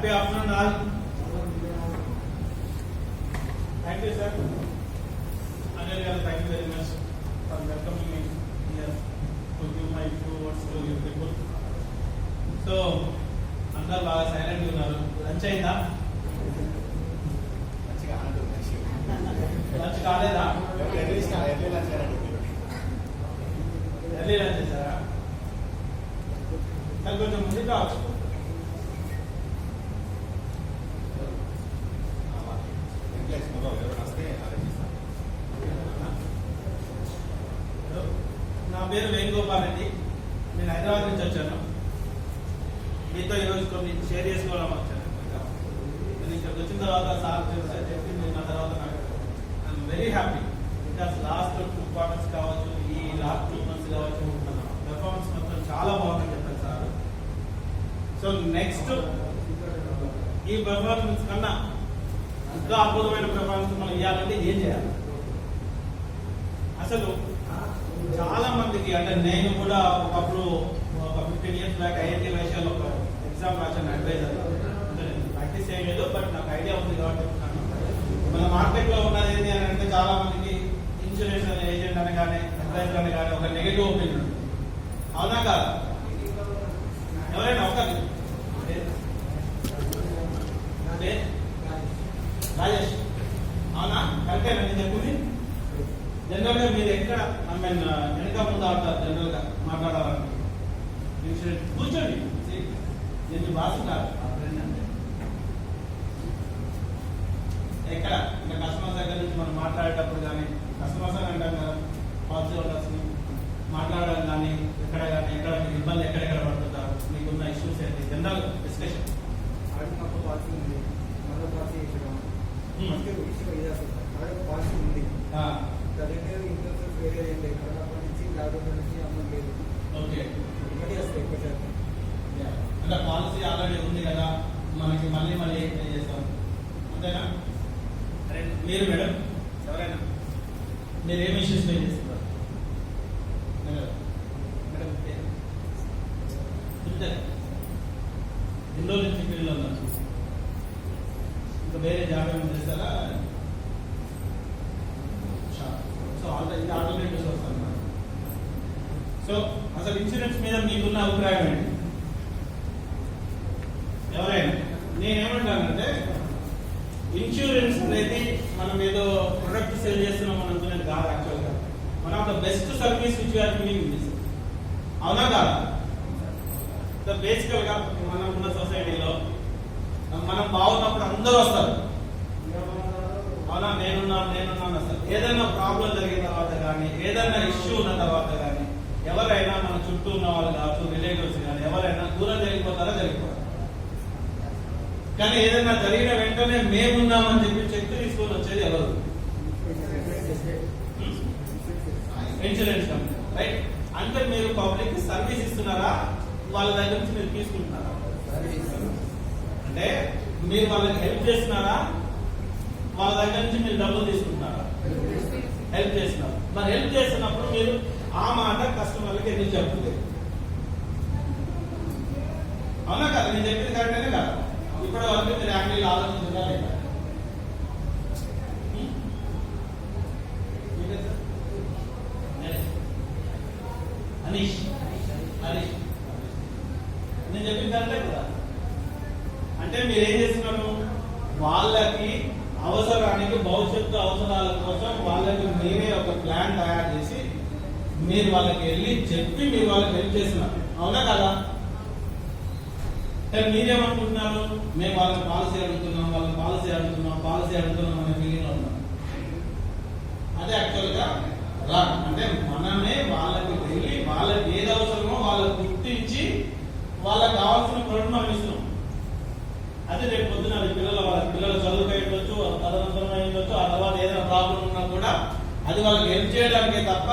Happy afternoon all. Thank you sir. Anil garu, thank you very much for welcoming me here to give my few words to you people. So, అందరూ బాగా silent ఉన్నారు. Lunch అయిందా? Lunch కాలేదా? Early lunch చేశారా? అది కొంచెం ముందుకు రావచ్చు. నా పేరు వేణుగోపాల్ రెడ్డి. నేను హైదరాబాద్ నుంచి వచ్చాను. మీతో ఈరోజు కొన్ని షేర్ చేసుకోవడం వచ్చాను. నేను ఇక్కడికి వచ్చిన తర్వాత సార్ చెప్పింది నా తర్వాత నాకు I'm very happy. Because last 2 quarters కావచ్చు, ఈ లాస్ట్ 2 months కావచ్చు, పెర్ఫార్మెన్స్ మొత్తం చాలా బాగుందని చెప్పారు సార్. సో నెక్స్ట్ ఈ పెర్ఫార్మెన్స్ కన్నా ఇంకా అద్భుతమైన పెర్ఫార్మెన్స్ మనం ఇవ్వాలంటే ఏం చేయాలి? అసలు చాలా మందికి, అంటే నేను కూడా ఒకప్పుడు ఒక 15 years బ్యాక్ ఐఐటి వైశాల్ ఒక ఎగ్జామ్ రాశాను అడ్వైజర్. అంటే నేను ప్రాక్టీస్ చేయలేదు, బట్ నాకు ఐడియా ఉంది కాబట్టి చెప్తున్నాను. మన మార్కెట్ లో ఉన్నది ఏంటి అని అంటే చాలా మందికి ఇన్సూరెన్స్ ఏజెంట్ అని కానీ అడ్వైజర్ అని కానీ ఒక నెగటివ్ ఒపీనియన్ ఉంది. అవునా కాదు? ఎవరైనా ఒకరి రాజేష్ అవునా? కరెక్టేనా నేను చెప్పింది? జనరల్ గా మీరు ఎక్కడ వెనక ముందు ఆడతారు? జనరల్ గా మాట్లాడాలని ఇన్సూరెన్స్ కూర్చోండి. నేను బాసు కాదు, ఎక్కడ ఇంకా కస్టమర్స్ దగ్గర నుంచి మనం మాట్లాడేటప్పుడు కానీ, కస్టమర్స్ అని అంటాం కదా, పాలసీ హోల్డర్స్ మాట్లాడడం కానీ, ఎక్కడ కానీ ఎక్కడ మీకు ఇబ్బంది ఎక్కడెక్కడ పడుతుంటారు, మీకున్న ఇష్యూస్ ఏంటి, జనరల్ డిస్కషన్. పాలసీ ఉంది, మరో పాలసీ పాలసీ ఉంది, ఇన్సూరెన్స్ వేరే అయ్యింది. కరోనా నుంచి లాక్డౌన్ నుంచి అమలు లేదు. ఓకే, ఒకటి వస్తాయి ఎక్కువ శాతం. అంటే పాలసీ ఆల్రెడీ ఉంది కదా, మనకి మళ్ళీ మళ్ళీ పే చేస్తాం అంతేనా? మీరు మేడం ఎవరైనా మీరు ఏమి ఇష్యూస్ పే చేస్తున్నారు? మేడం చెప్తారు. ఎన్ని రోజుల నుంచి ఫీల్డ్లో ఉన్నారు? ఇంకా వేరే జాబ్ ఏమైనా చేస్తారా? సో ఆల్రెడీ ఆటోమేటిక్స్ వస్తాను. సో అసలు ఇన్సూరెన్స్ మీద మీకున్న అభిప్రాయం ఏంటి? ఎవరైనా? నేనేమంటానంటే ఇన్సూరెన్స్ అనేది మనం ఏదో ప్రొడక్ట్ సేల్ చేస్తున్నాం అని అనుకునేది కాదు. యాక్చువల్గా one of the best service which you're giving this. అవునా కాదా? బేసికల్ గా మనం ఉన్న సొసైటీలో మనం బాగున్నప్పుడు అందరూ వస్తారు. అవునా? నేనున్నాను అసలు ఏదైనా ప్రాబ్లం జరిగిన తర్వాత కానీ, ఏదైనా ఇష్యూ ఉన్న తర్వాత కానీ, ఎవరైనా మన చుట్టూ ఉన్న వాళ్ళు కావచ్చు, రిలేటివ్స్ కానీ ఎవరైనా దూరం జరిగిపోతారా? జరిగిపోతారు. కానీ ఏదైనా జరిగిన వెంటనే మేమున్నామని చెప్పి చెక్ తీసుకొని వచ్చేది ఎవరు? Insurance company, right? అంటే మీరు పబ్లిక్ సర్వీస్ ఇస్తున్నారా, వాళ్ళ దగ్గర నుంచి మీరు తీసుకుంటున్నారా? అంటే మీరు వాళ్ళకి హెల్ప్ చేస్తున్నారా, వాళ్ళ దగ్గర నుంచి మీరు డబ్బులు తీసుకుంటున్నారా? హెల్ప్ చేస్తున్నారు. మరి హెల్ప్ చేస్తున్నప్పుడు మీరు ఆ మాట కస్టమర్లకి ఎందుకు చెప్పలేదు? అవునా కదా? నేను చెప్పింది కరెక్టేనే కదా? ఇప్పటి వరకు మీరు యాక్చువల్లీ ఆలోచించగా లేదా? అనీష్ నేను చెప్పింది కరెక్టే కదా? అంటే మీరు ఏం చేస్తున్నారు? వాళ్ళకి అవసరానికి, భవిష్యత్తు అవసరాల కోసం వాళ్ళకి మీరే ఒక ప్లాన్ తయారు చేసి మీరు వాళ్ళకి వెళ్ళి చెప్పి మీరు వాళ్ళకి హెల్ప్ చేస్తున్నారు. అవునా కదా? కానీ మీరేమనుకుంటున్నారు? మేము వాళ్ళకి పాలసీ అడుగుతున్నాం అనే ఫీలింగ్ లో ఉన్నాం. అదే యాక్చువల్ గా రాంగ్. అంటే మనమే వాళ్ళకి వెళ్ళి వాళ్ళకి ఏది అవసరమో వాళ్ళకి గుర్తించి వాళ్ళకి కావాల్సిన ప్రోడక్ట్ మనం ఇస్తున్నాం. అది రేపు పొద్దున వాళ్ళ పిల్లలు చదువుకు ఉండొచ్చు, తదనంతరం ఉండొచ్చు, ఆ తర్వాత ఏదైనా ప్రాబ్లం ఉన్నా కూడా అది వాళ్ళకి హెల్ప్ చేయడానికే తప్ప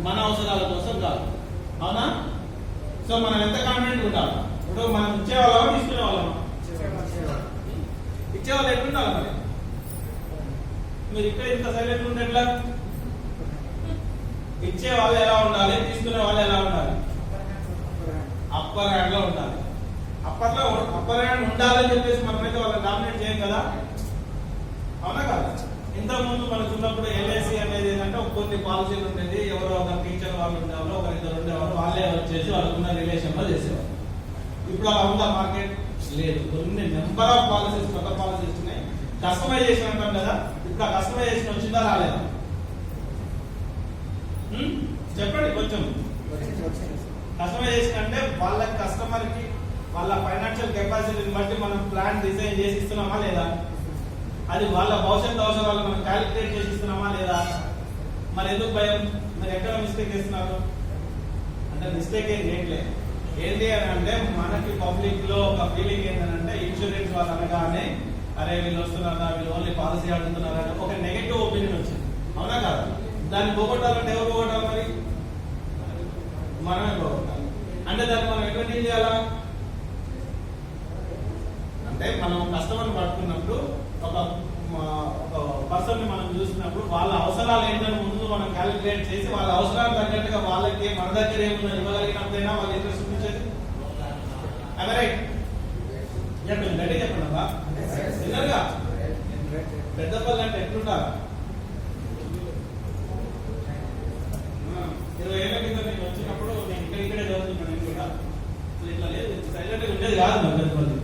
మన అవసరాల కోసం కాదు. అవునా? సో మనం ఎంత కాన్ఫిడెంట్ ఉండాలి? ఇప్పుడు మనం ఇచ్చేవాళ్ళమా తీసుకునే వాళ్ళమా? ఇచ్చేవాళ్ళు ఎట్లుండాలి? మరి మీరు ఇక్కడ ఇంత సైలెంట్ ఉంటే ఎట్లా? ఇచ్చే వాళ్ళు ఎలా ఉండాలి, తీసుకునే వాళ్ళు ఎలా ఉండాలి? అప్పర్ హ్యాండ్ లో ఉండాలి. అప్పట్లో అప్పర్ హ్యాండ్ ఉండాలని చెప్పేసి మనమైతే వాళ్ళని డామినేట్ చేయం కదా, అవునా కదా? ఇంతకుముందు మనకు ఉన్నప్పుడు ఎల్ఐసి అనేది ఏంటంటే కొన్ని పాలసీలు ఉండేది, ఎవరో ఒక టీచర్ వాళ్ళు ఉండేవాళ్ళు, ఒకరిద్దరు ఉండేవాళ్ళు, వాళ్ళే వచ్చేసి వాళ్ళకున్న రిలేషన్ లో చేసేవాళ్ళు. ఇప్పుడు అలా ఉందా మార్కెట్? లేదు. కొన్ని నెంబర్ ఆఫ్ పాలసీస్, కొత్త పాలసీస్ ఉన్నాయి. కస్టమైజేషన్ అంటాం కదా, ఇప్పుడు ఆ కస్టమైజేషన్ వచ్చిందా రాలేదా? చెప్పండి కొంచెం. కస్టమైజేషన్ అంటే వాళ్ళ కస్టమర్ కి వాళ్ళ ఫైనాన్షియల్ కెపాసిటీని బట్టి మనం ప్లాన్ డిజైన్ చేసి ఇస్తున్నామా లేదా? అది వాళ్ళ భవిష్యత్ అవసరాలు మనం క్యాలిక్యులేట్ చేసి ఇస్తున్నామా లేదా? మరి ఎందుకు భయం? మరి ఎక్కడ మిస్టేక్ చేస్తున్నారు అంటే మిస్టేక్ ఏం చేయట్లేదు. ఏంటి అని అంటే మనకి పబ్లిక్ లో ఒక ఫీలింగ్ ఏంటంటే ఇన్సూరెన్స్ వాళ్ళు అనగానే అరే వీళ్ళు వస్తున్నారా, వీళ్ళు ఓన్లీ పాలసీ అడుగుతున్నారా అని ఒక నెగటివ్ ఒపీనియన్ వచ్చింది, అవునా కాదు? దాన్ని పోగొట్టాలంటే ఎవరు పోగొట్టాలి? మరి మనమే పోగొట్టాలి. అంటే దాన్ని మనం ఎక్కడ డీల్ చేయాలా అంటే మనం కస్టమర్ పట్టుకున్నప్పుడు ఒక పర్సన్ ని మనం చూసినప్పుడు వాళ్ళ అవసరాలు ఏంటని ముందు మనం క్యాలిక్యులేట్ చేసి వాళ్ళ అవసరాలు తగ్గట్టుగా వాళ్ళకి మన దగ్గర ఏమున్నా ఇవ్వగలిగినప్పుడైనా వాళ్ళ ఇంట్రెస్ట్ చూపించేది. రైట్? చెప్పండి, గట్టి చెప్పండి అబ్బా. విన్నారుగా? పెద్దపల్లి అంటే ఎట్లుంటారు? 20 ఏళ్ల కింద నేను వచ్చినప్పుడు నేను ఇక్కడే చదువుతున్నాను. నేను కూడా ఇట్లా లేదు, సైలెంట్ గా ఉండేది కాదు మన పెద్దపల్లి.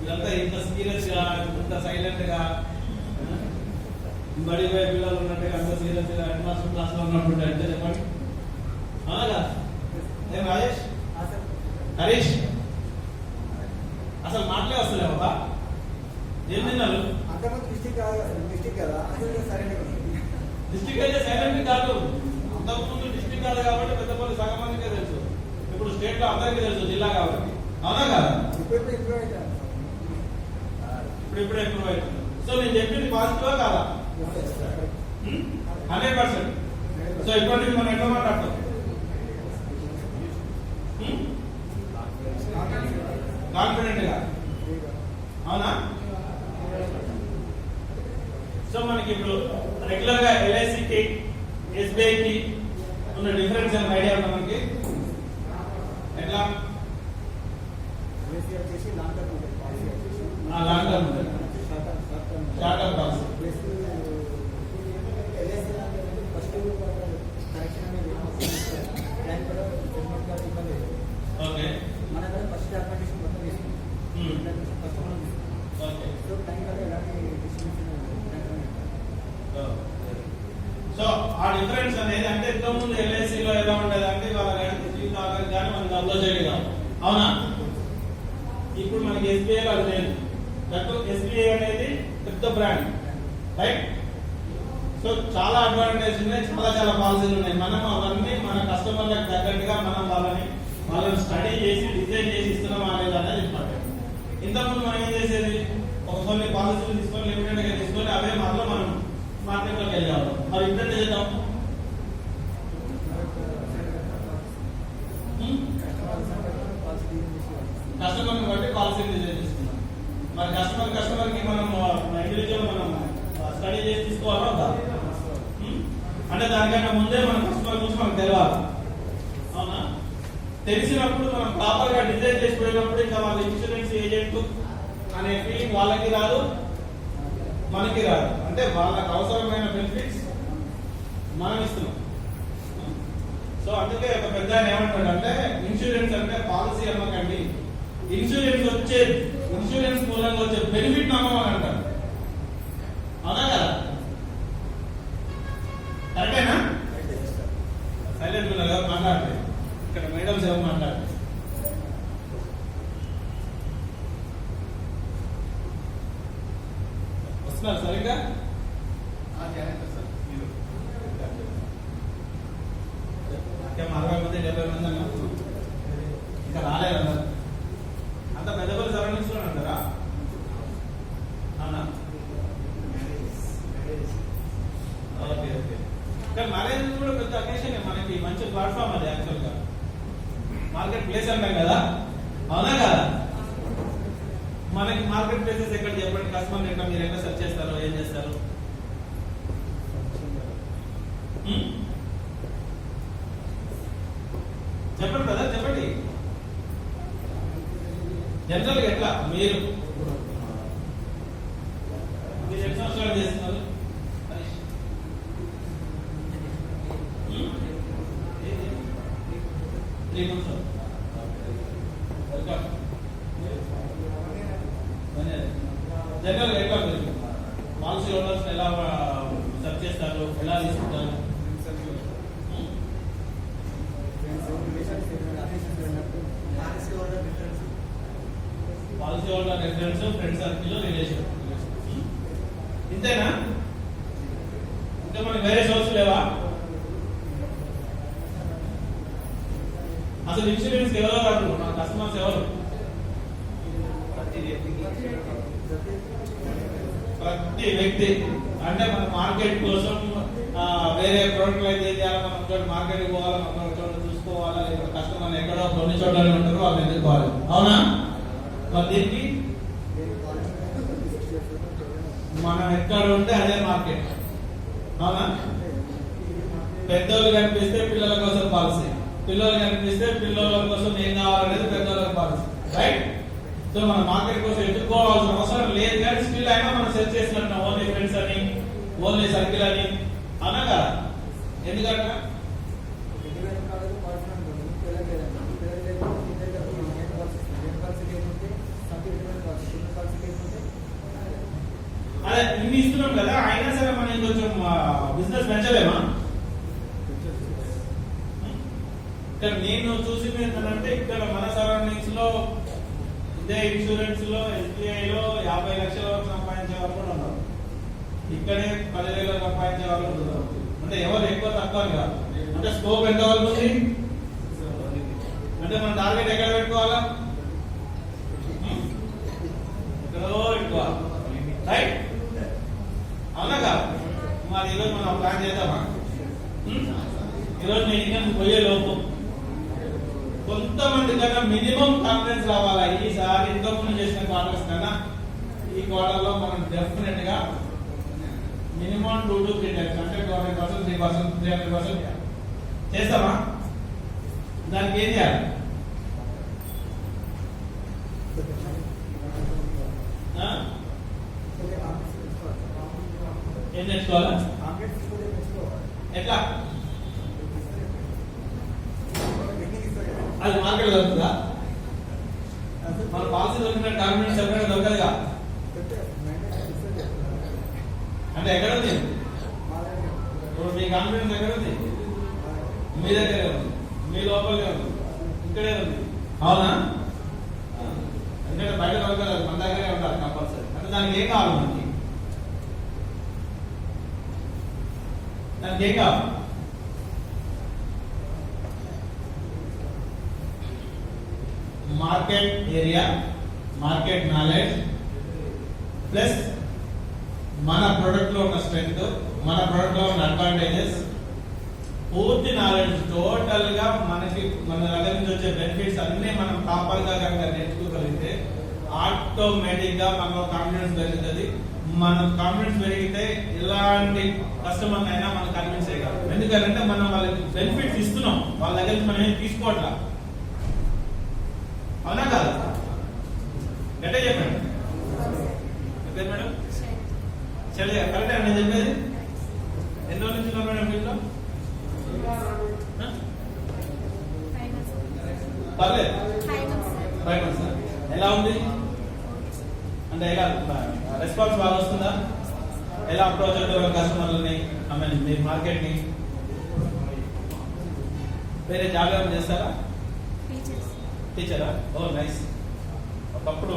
ఇదంతా ఇంత సీరియస్ గా, ఇంత సైలెంట్ గా, బడి పోయే పిల్లలు ఉన్నట్టుగా అంత సీరియస్ గా అడ్వాన్స్ క్లాస్ లో ఉన్నట్టు అంటే చెప్పండి, అవునా? ఏం రాజేష్, హరీష్, అసలు మాటలే వస్తలేవా? ఏం తిన్నారు? డిస్ట్రిక్ట్ అయితే సైలెంట్ కాదు. అంతకుముందు డిస్ట్రిక్ట్ కాదు కాబట్టి పెద్దపల్లి సగం మందికే తెలుసు. ఇప్పుడు స్టేట్ లో అందరికీ తెలుసు, జిల్లా కాబట్టి, అవునా కదా? ఇప్పుడే ఇంప్రూవ్ అవుతుంది. సో నేను చెప్పింది పాజిటివా కాదా? 100%. సో ఇప్పటి మనం ఎట్లా మాట్లాడతాం? కాన్ఫిడెంట్ గా, అవునా? సో మనకి ఇప్పుడు రెగ్యులర్ గా ఎల్ఐసికి ఎస్బీఐకి ఉన్న డిఫరెన్స్ ఏమైనా ఐడియా ఉందా మనకి? ఎట్లా? లాంగ్ టర్మ్ ఉంటుంది, short term policy. Okay, so ఆ డిఫరెన్స్ అనేది అంటే ఇంతకు ముందు ఎల్ఐసిలో ఎలా ఉండేది అంటే వాళ్ళ జీవితాలు కానీ మనకి అప్లోడ్ చేయడం, అవునా? ఇప్పుడు మనకి ఎస్బీఐ అది లేదు. దట్టు ఎస్బీఐ అనేది పెద్ద బ్రాండ్, రైట్? సో చాలా అడ్వాంటేజ్ ఉన్నాయి, చాలా పాలసీలు ఉన్నాయి. మనం అవన్నీ మన కస్టమర్లకు తగ్గట్టుగా మనం వాళ్ళని స్టడీ చేసి డిజైన్ చేసి ఇస్తున్నాం అనేది అనేది ఇంపార్టెంట్. ఇంతకుముందు మనం ఏం చేసేది, ఒక కొన్ని పాలసీలు తీసుకొని లిమిటెడ్ గా తీసుకొని అవే మాత్రం మనం మార్కెట్ లోకి వెళ్ళేవాళ్ళం. మరి ఇప్పుడు చేద్దాం, కస్టమర్ బట్టి పాలసీ డిజైన్ చేసుకున్నాం. మరి కస్టమర్ కి మనం ఇండివిజువల్ మనం స్టడీ చేసి తీసుకోవాలా వద్దా? అంటే దానికన్నా ముందే మన కస్టమర్ గురించి మనకు తెలియాలి, అవునా? తెలిసినప్పుడు మనం ప్రాపర్ గా డిజైన్ చేసిపోయినప్పుడు ఇంకా వాళ్ళ ఇన్సూరెన్స్ ఏజెంట్ అనే ఫీలింగ్ వాళ్ళకి రాదు, మనకి రాదు. అంటే వాళ్ళకి అవసరమైన బెనిఫిట్స్ మనం ఇస్తున్నాం. సో అందుకే ఒక పెద్ద ఆయన ఏమంటాడు అంటే ఇన్సూరెన్స్ అంటే పాలసీ అమ్మకండి, ఇన్సూరెన్స్ మూలంగా వచ్చే బెనిఫిట్ నమ్మమని అంటారు, అవునా కదా? కరెక్టేనా? సైలెంట్ ఉన్నారు కదా, మాట్లాడలేదు. ఇక్కడ మేడమ్స్ ఎవరు మాట్లాడలేదు. వస్తున్నారు సరిగ్గా? అంటే 60 మంది 70 మంది అన్నా ఇంకా రాలేదన్నారు. అంత పెద్దపల్లి సరౌండింగ్స్ లో అంటారా? అవునా? Okay okay. కానీ మ్యారేజ్ కూడా పెద్ద అకేషన్, మనకి మంచి ప్లాట్ఫామ్ అది. యాక్చువల్ గా మార్కెట్ ప్లేస్ అంటాం కదా, అవునా కదా? మనకి మార్కెట్ ప్లేసెస్ ఎక్కడ చెప్పండి, కస్టమర్ ఎక్కడ మీరు ఎక్కడ సెర్చ్ చేస్తారు, ఏం చేస్తారు? చెప్పండి కదా, చెప్పండి. జనరల్ ఎట్లా మీరు ఎన్ని సంవత్సరాలు చేస్తున్నారు? 3 months. జనరల్ ఎట్లా మీరు పాలసీ హోల్డర్స్ ఎలా సెర్చ్ చేస్తారు, ఎలా తీసుకుంటారు? Policy holder reference, friend circle, relation, ఇంతేనా? ఇంకా మనకి వేరే సోర్స్ లేవా? అసలు ఇన్సూరెన్స్ ఎవరో రాదు, మన కస్టమర్స్ ఎవరు? ప్రతి వ్యక్తి. అంటే మన మార్కెట్ కోసం వేరే ప్రోడక్ట్ అయితే ఏం చేయాలి, మనం ఒకటి మార్కెట్కి పోవాలి, మనం చోట చూసుకోవాలా, లేకపోతే కస్టమర్ ఎక్కడో కొన్ని చోట్ల ఉంటారు, వాళ్ళు ఎదుర్కోవాలి. అవునా? మరి దీనికి మనం ఎక్కడ ఉంటే అదే మార్కెట్. అవునా? పెద్దోళ్ళు కనిపిస్తే పిల్లల కోసం పాలసీ, పిల్లలు కనిపిస్తే పిల్లల కోసం ఏం కావాలనేది పెద్దోళ్ళకి పాలసీ. రైట్? సో మన మార్కెట్ కోసం ఎదుర్కోవాల్సిన అవసరం లేదు, కానీ స్టిల్ అయినా మనం సెర్చ్ చేసినట్టు ఓన్లీ ఫ్రెండ్స్ అని, ఓన్లీ సర్కిల్ అని అన్నా కదా. ఎందుకంటే అదే ఇన్ని ఇస్తున్నాం కదా, అయినా సరే మనం కొంచెం బిజినెస్ పెంచలేమా? ఇక్కడ నేను చూసింది ఏంటంటే, ఇక్కడ మన సరౌండింగ్స్ లో ఇదే ఇన్సూరెన్స్ లో SBI లో 50 లక్షల వరకు సంపాదించే వాళ్ళు కూడా ఉన్నారు, ఇక్కడే 10,000 సంపాదించే వాళ్ళు ఉన్నారు. అంటే ఎవరు ఎక్కువ తక్కువ కాదు. అంటే స్కోప్ ఎంత వరకు ఉంది? అంటే మన టార్గెట్ ఎక్కడ పెట్టుకోవాలా? ఎక్కడో పెట్టుకోవాలి. రైట్? అవునా కాదు? మరి ఈరోజు మనం ప్లాన్ చేద్దామా? ఈరోజు నేను ఇంకా పోయే లోపు కొంతమంది కన్నా మినిమం కాన్ఫిడెన్స్ రావాలా. ఈసారి ఇంతకుముందు చేసిన క్వార్టర్స్ కన్నా ఈ క్వార్టర్ లో మనం డెఫినెట్ గా మినిమం 2 to 3 టైమ్స్, అంటే 200%, 3%, 300% చేస్తామా? దానికి ఏం చేయాలి? ఏం నేర్చుకోవాలా? ఎట్లా? అది మార్కెట్ దొరుకుతుందా? మన పాలసీ దొరికిన కాన్ఫిడెన్స్ ఎప్పుడైనా దొరకదుగా. అంటే ఎక్కడ ఉంది ఇప్పుడు మీ కాన్ఫిడెన్స్? ఎక్కడ ఉంది? మీ దగ్గరే ఉంది, మీ లోపలే ఉంది, ఇక్కడే ఉంది. అవునా? ఎందుకంటే బయట దొరకలేదు, మన దగ్గరే ఉండాలి కంపల్సరీ. అంటే దానికి ఏం కావాలి? దానికి ఏం కావాలి? Market area, market knowledge, plus మన ప్రొడక్ట్ లో ఉన్న స్ట్రెంగ్త్, మన ప్రొడక్ట్ లో ఉన్న అడ్వాంటేజెస్, పూర్తి నాలెడ్జ్ టోటల్ గా మనకి మన దగ్గర నుంచి వచ్చే బెనిఫిట్స్ అన్ని మనం ప్రాపర్ గా కనుక నేర్చుకోగలిగితే ఆటోమేటిక్ గా మనలో కాన్ఫిడెన్స్ పెరుగుతుంది. మన కాన్ఫిడెన్స్ పెరిగితే ఎలాంటి కస్టమర్ అయినా మనం కన్విన్స్ చేయగలం. ఎందుకంటే మనం వాళ్ళకి బెనిఫిట్స్ ఇస్తున్నాం, వాళ్ళ దగ్గర నుంచి మనం ఏం తీసుకోవట్లా. అవునా కాదు? గట్టే చెప్పండి. మేడం చలి కరెక్టే నేను చెప్పేది. ఎన్నో నుంచి మేడం వీళ్ళు పర్లేదు 5 months. ఎలా ఉంది? అంటే ఎలా రెస్పాన్స్ బాగా వస్తుందా? ఎలా అప్రోచ్ అవుతారు కస్టమర్లని, ఐ మీన్ మీ మార్కెట్ ని? వేరే జాబ్ ఏమైనా చేస్తారా? టీచరా? ఓ నైస్. ఒకప్పుడు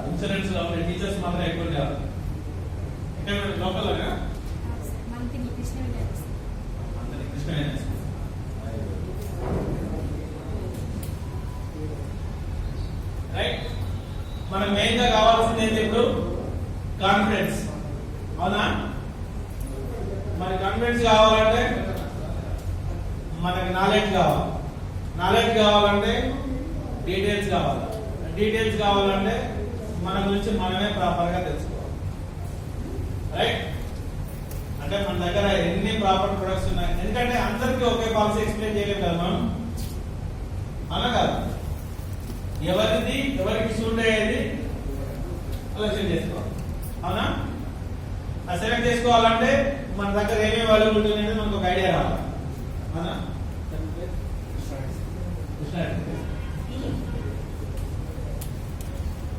ఇన్సూరెన్స్ లో ఉండే టీచర్స్ మాత్రం ఎక్కువ ఉండేవారు. ఇక్కడ లోకల్గా రైట్. మనకు మెయిన్ గా కావాల్సింది ఏంటి ఇప్పుడు? కాన్ఫిడెన్స్. అవునా? మరి కాన్ఫిడెన్స్ కావాలంటే మనకి నాలెడ్జ్ కావాలి. నాలెడ్జ్ కావాలంటే డీటెయిల్స్ కావాలి. డీటెయిల్స్ కావాలంటే మన గురించి మనమే ప్రాపర్ గా తెలుసుకోవాలి. రైట్? అంటే మన దగ్గర ఎన్ని ప్రాపర్ ప్రొడక్ట్స్ ఉన్నాయి. ఎందుకంటే అందరికీ ఒకే పాలసీ ఎక్స్ప్లెయిన్ చేయలేము కదా మనం. అలా కాదు. ఎవరికి సూట్ అయ్యేది సెలెక్షన్ చేసుకోవాలి. అవునా? ఆ సెలెక్ట్ చేసుకోవాలంటే మన దగ్గర ఏమేమి అవైలబుల్ ఉంటుంది మనకు ఒక ఐడియా రావాలి. అవునా?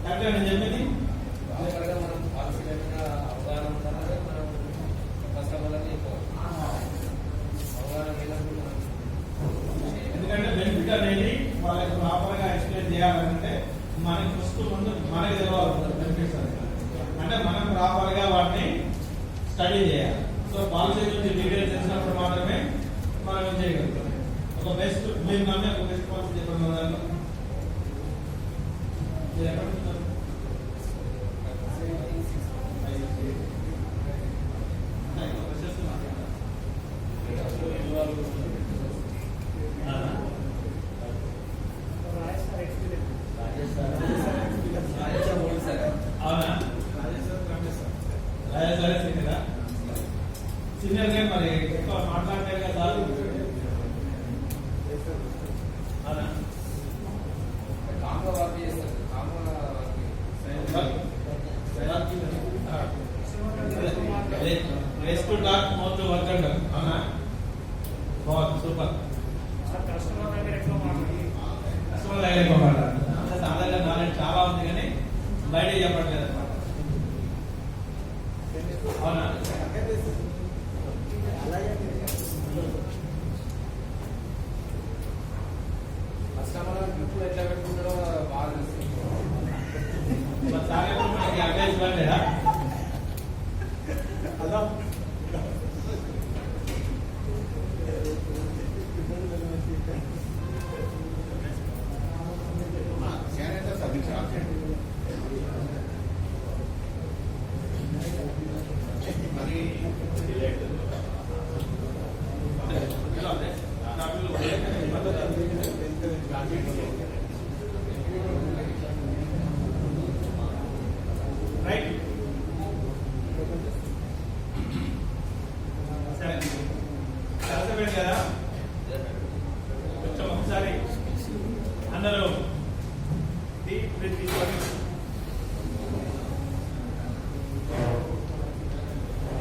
కరెక్ట్గా నేను చెప్పింది ఎందుకంటే బెనిఫిట్ అనేది వాళ్ళకి ప్రాపర్ గా ఎక్స్ప్లెయిన్ చేయాలంటే మనకి ఫస్ట్ ముందు మనకి తెలియాలి బెనిఫిట్స్ అంటే మనం ప్రాపర్ గా వాటిని స్టడీ చేయాలి. సో పాలసీ గురించి డీటెయిల్స్ తెలిసినప్పుడు మాత్రమే మనం ఏం చేయగలుగుతాం. ఒక బెస్ట్ మీరు నమ్మే ఒక బెస్ట్ పాలసీ చెప్పండి. దాంట్లో అవునా? రాజేశ్వర కదా సీనియర్ గా మరి ఎక్కువ మాట్లాడలేదు కదా. అవునా? Less to talk, more to work and done. అవునా? బాగుంది, సూపర్. కస్టమర్ దగ్గర ఎక్కువ మాట్లాడాలి. సాధారణ నాలెడ్జ్ చాలా ఉంది కానీ బయట చెప్పట్లేదు అన్నమాట. అవునా? ఎట్లా పెట్టుకుంటాడో బాగా మనకి అడ్వైస్ ఇవ్వలేదా? అలా రైట్. సరే అర్థమైంది కదా? కొంచెం ఒకసారి అందరూ డీప్ బ్రీత్ తీసుకొని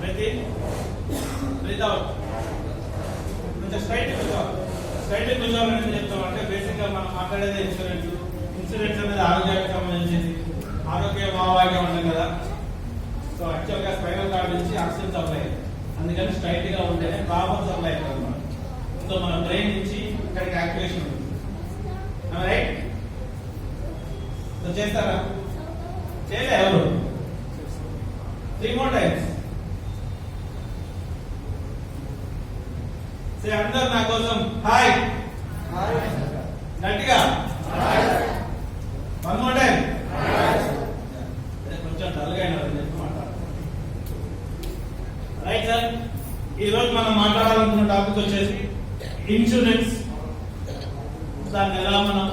బ్రీత్ ఇన్, బ్రీత్ అవుట్. కొంచెం స్ట్రైట్ కూర్చోవాలని చెప్తామంటే బేసిక్ గా మనం మాట్లాడేది ఇన్సూరెన్స్. ఇన్సూరెన్స్ అనేది ఆరోగ్యానికి సంబంధించింది. ఆరోగ్య భావాగ్యం ఉంటుంది కదా. సో యాక్చువల్ గా స్పైనల్ కార్డ్ నుంచి ఆక్సిజన్ సప్లై, అందుకని స్ట్రైట్ గా ఉంటేనే ప్రాపర్ సప్లై అవుతుంది అన్నమాట. సో మన బ్రెయిన్ నుంచి ఇక్కడికి యాక్టివేషన్ ఉంటుంది. రైట్? సో చేస్తారా? చేయలే ఎవరు? 3 more times. సే అందరు నా కోసం హాయ్ గట్టిగా. 1 more time. కొంచెం డల్గా రైట్ సార్. ఈ రోజు మనం మాట్లాడాలనుకున్న టాపిక్ వచ్చేసి ఇన్సూరెన్స్. దాన్ని ఎలా మనం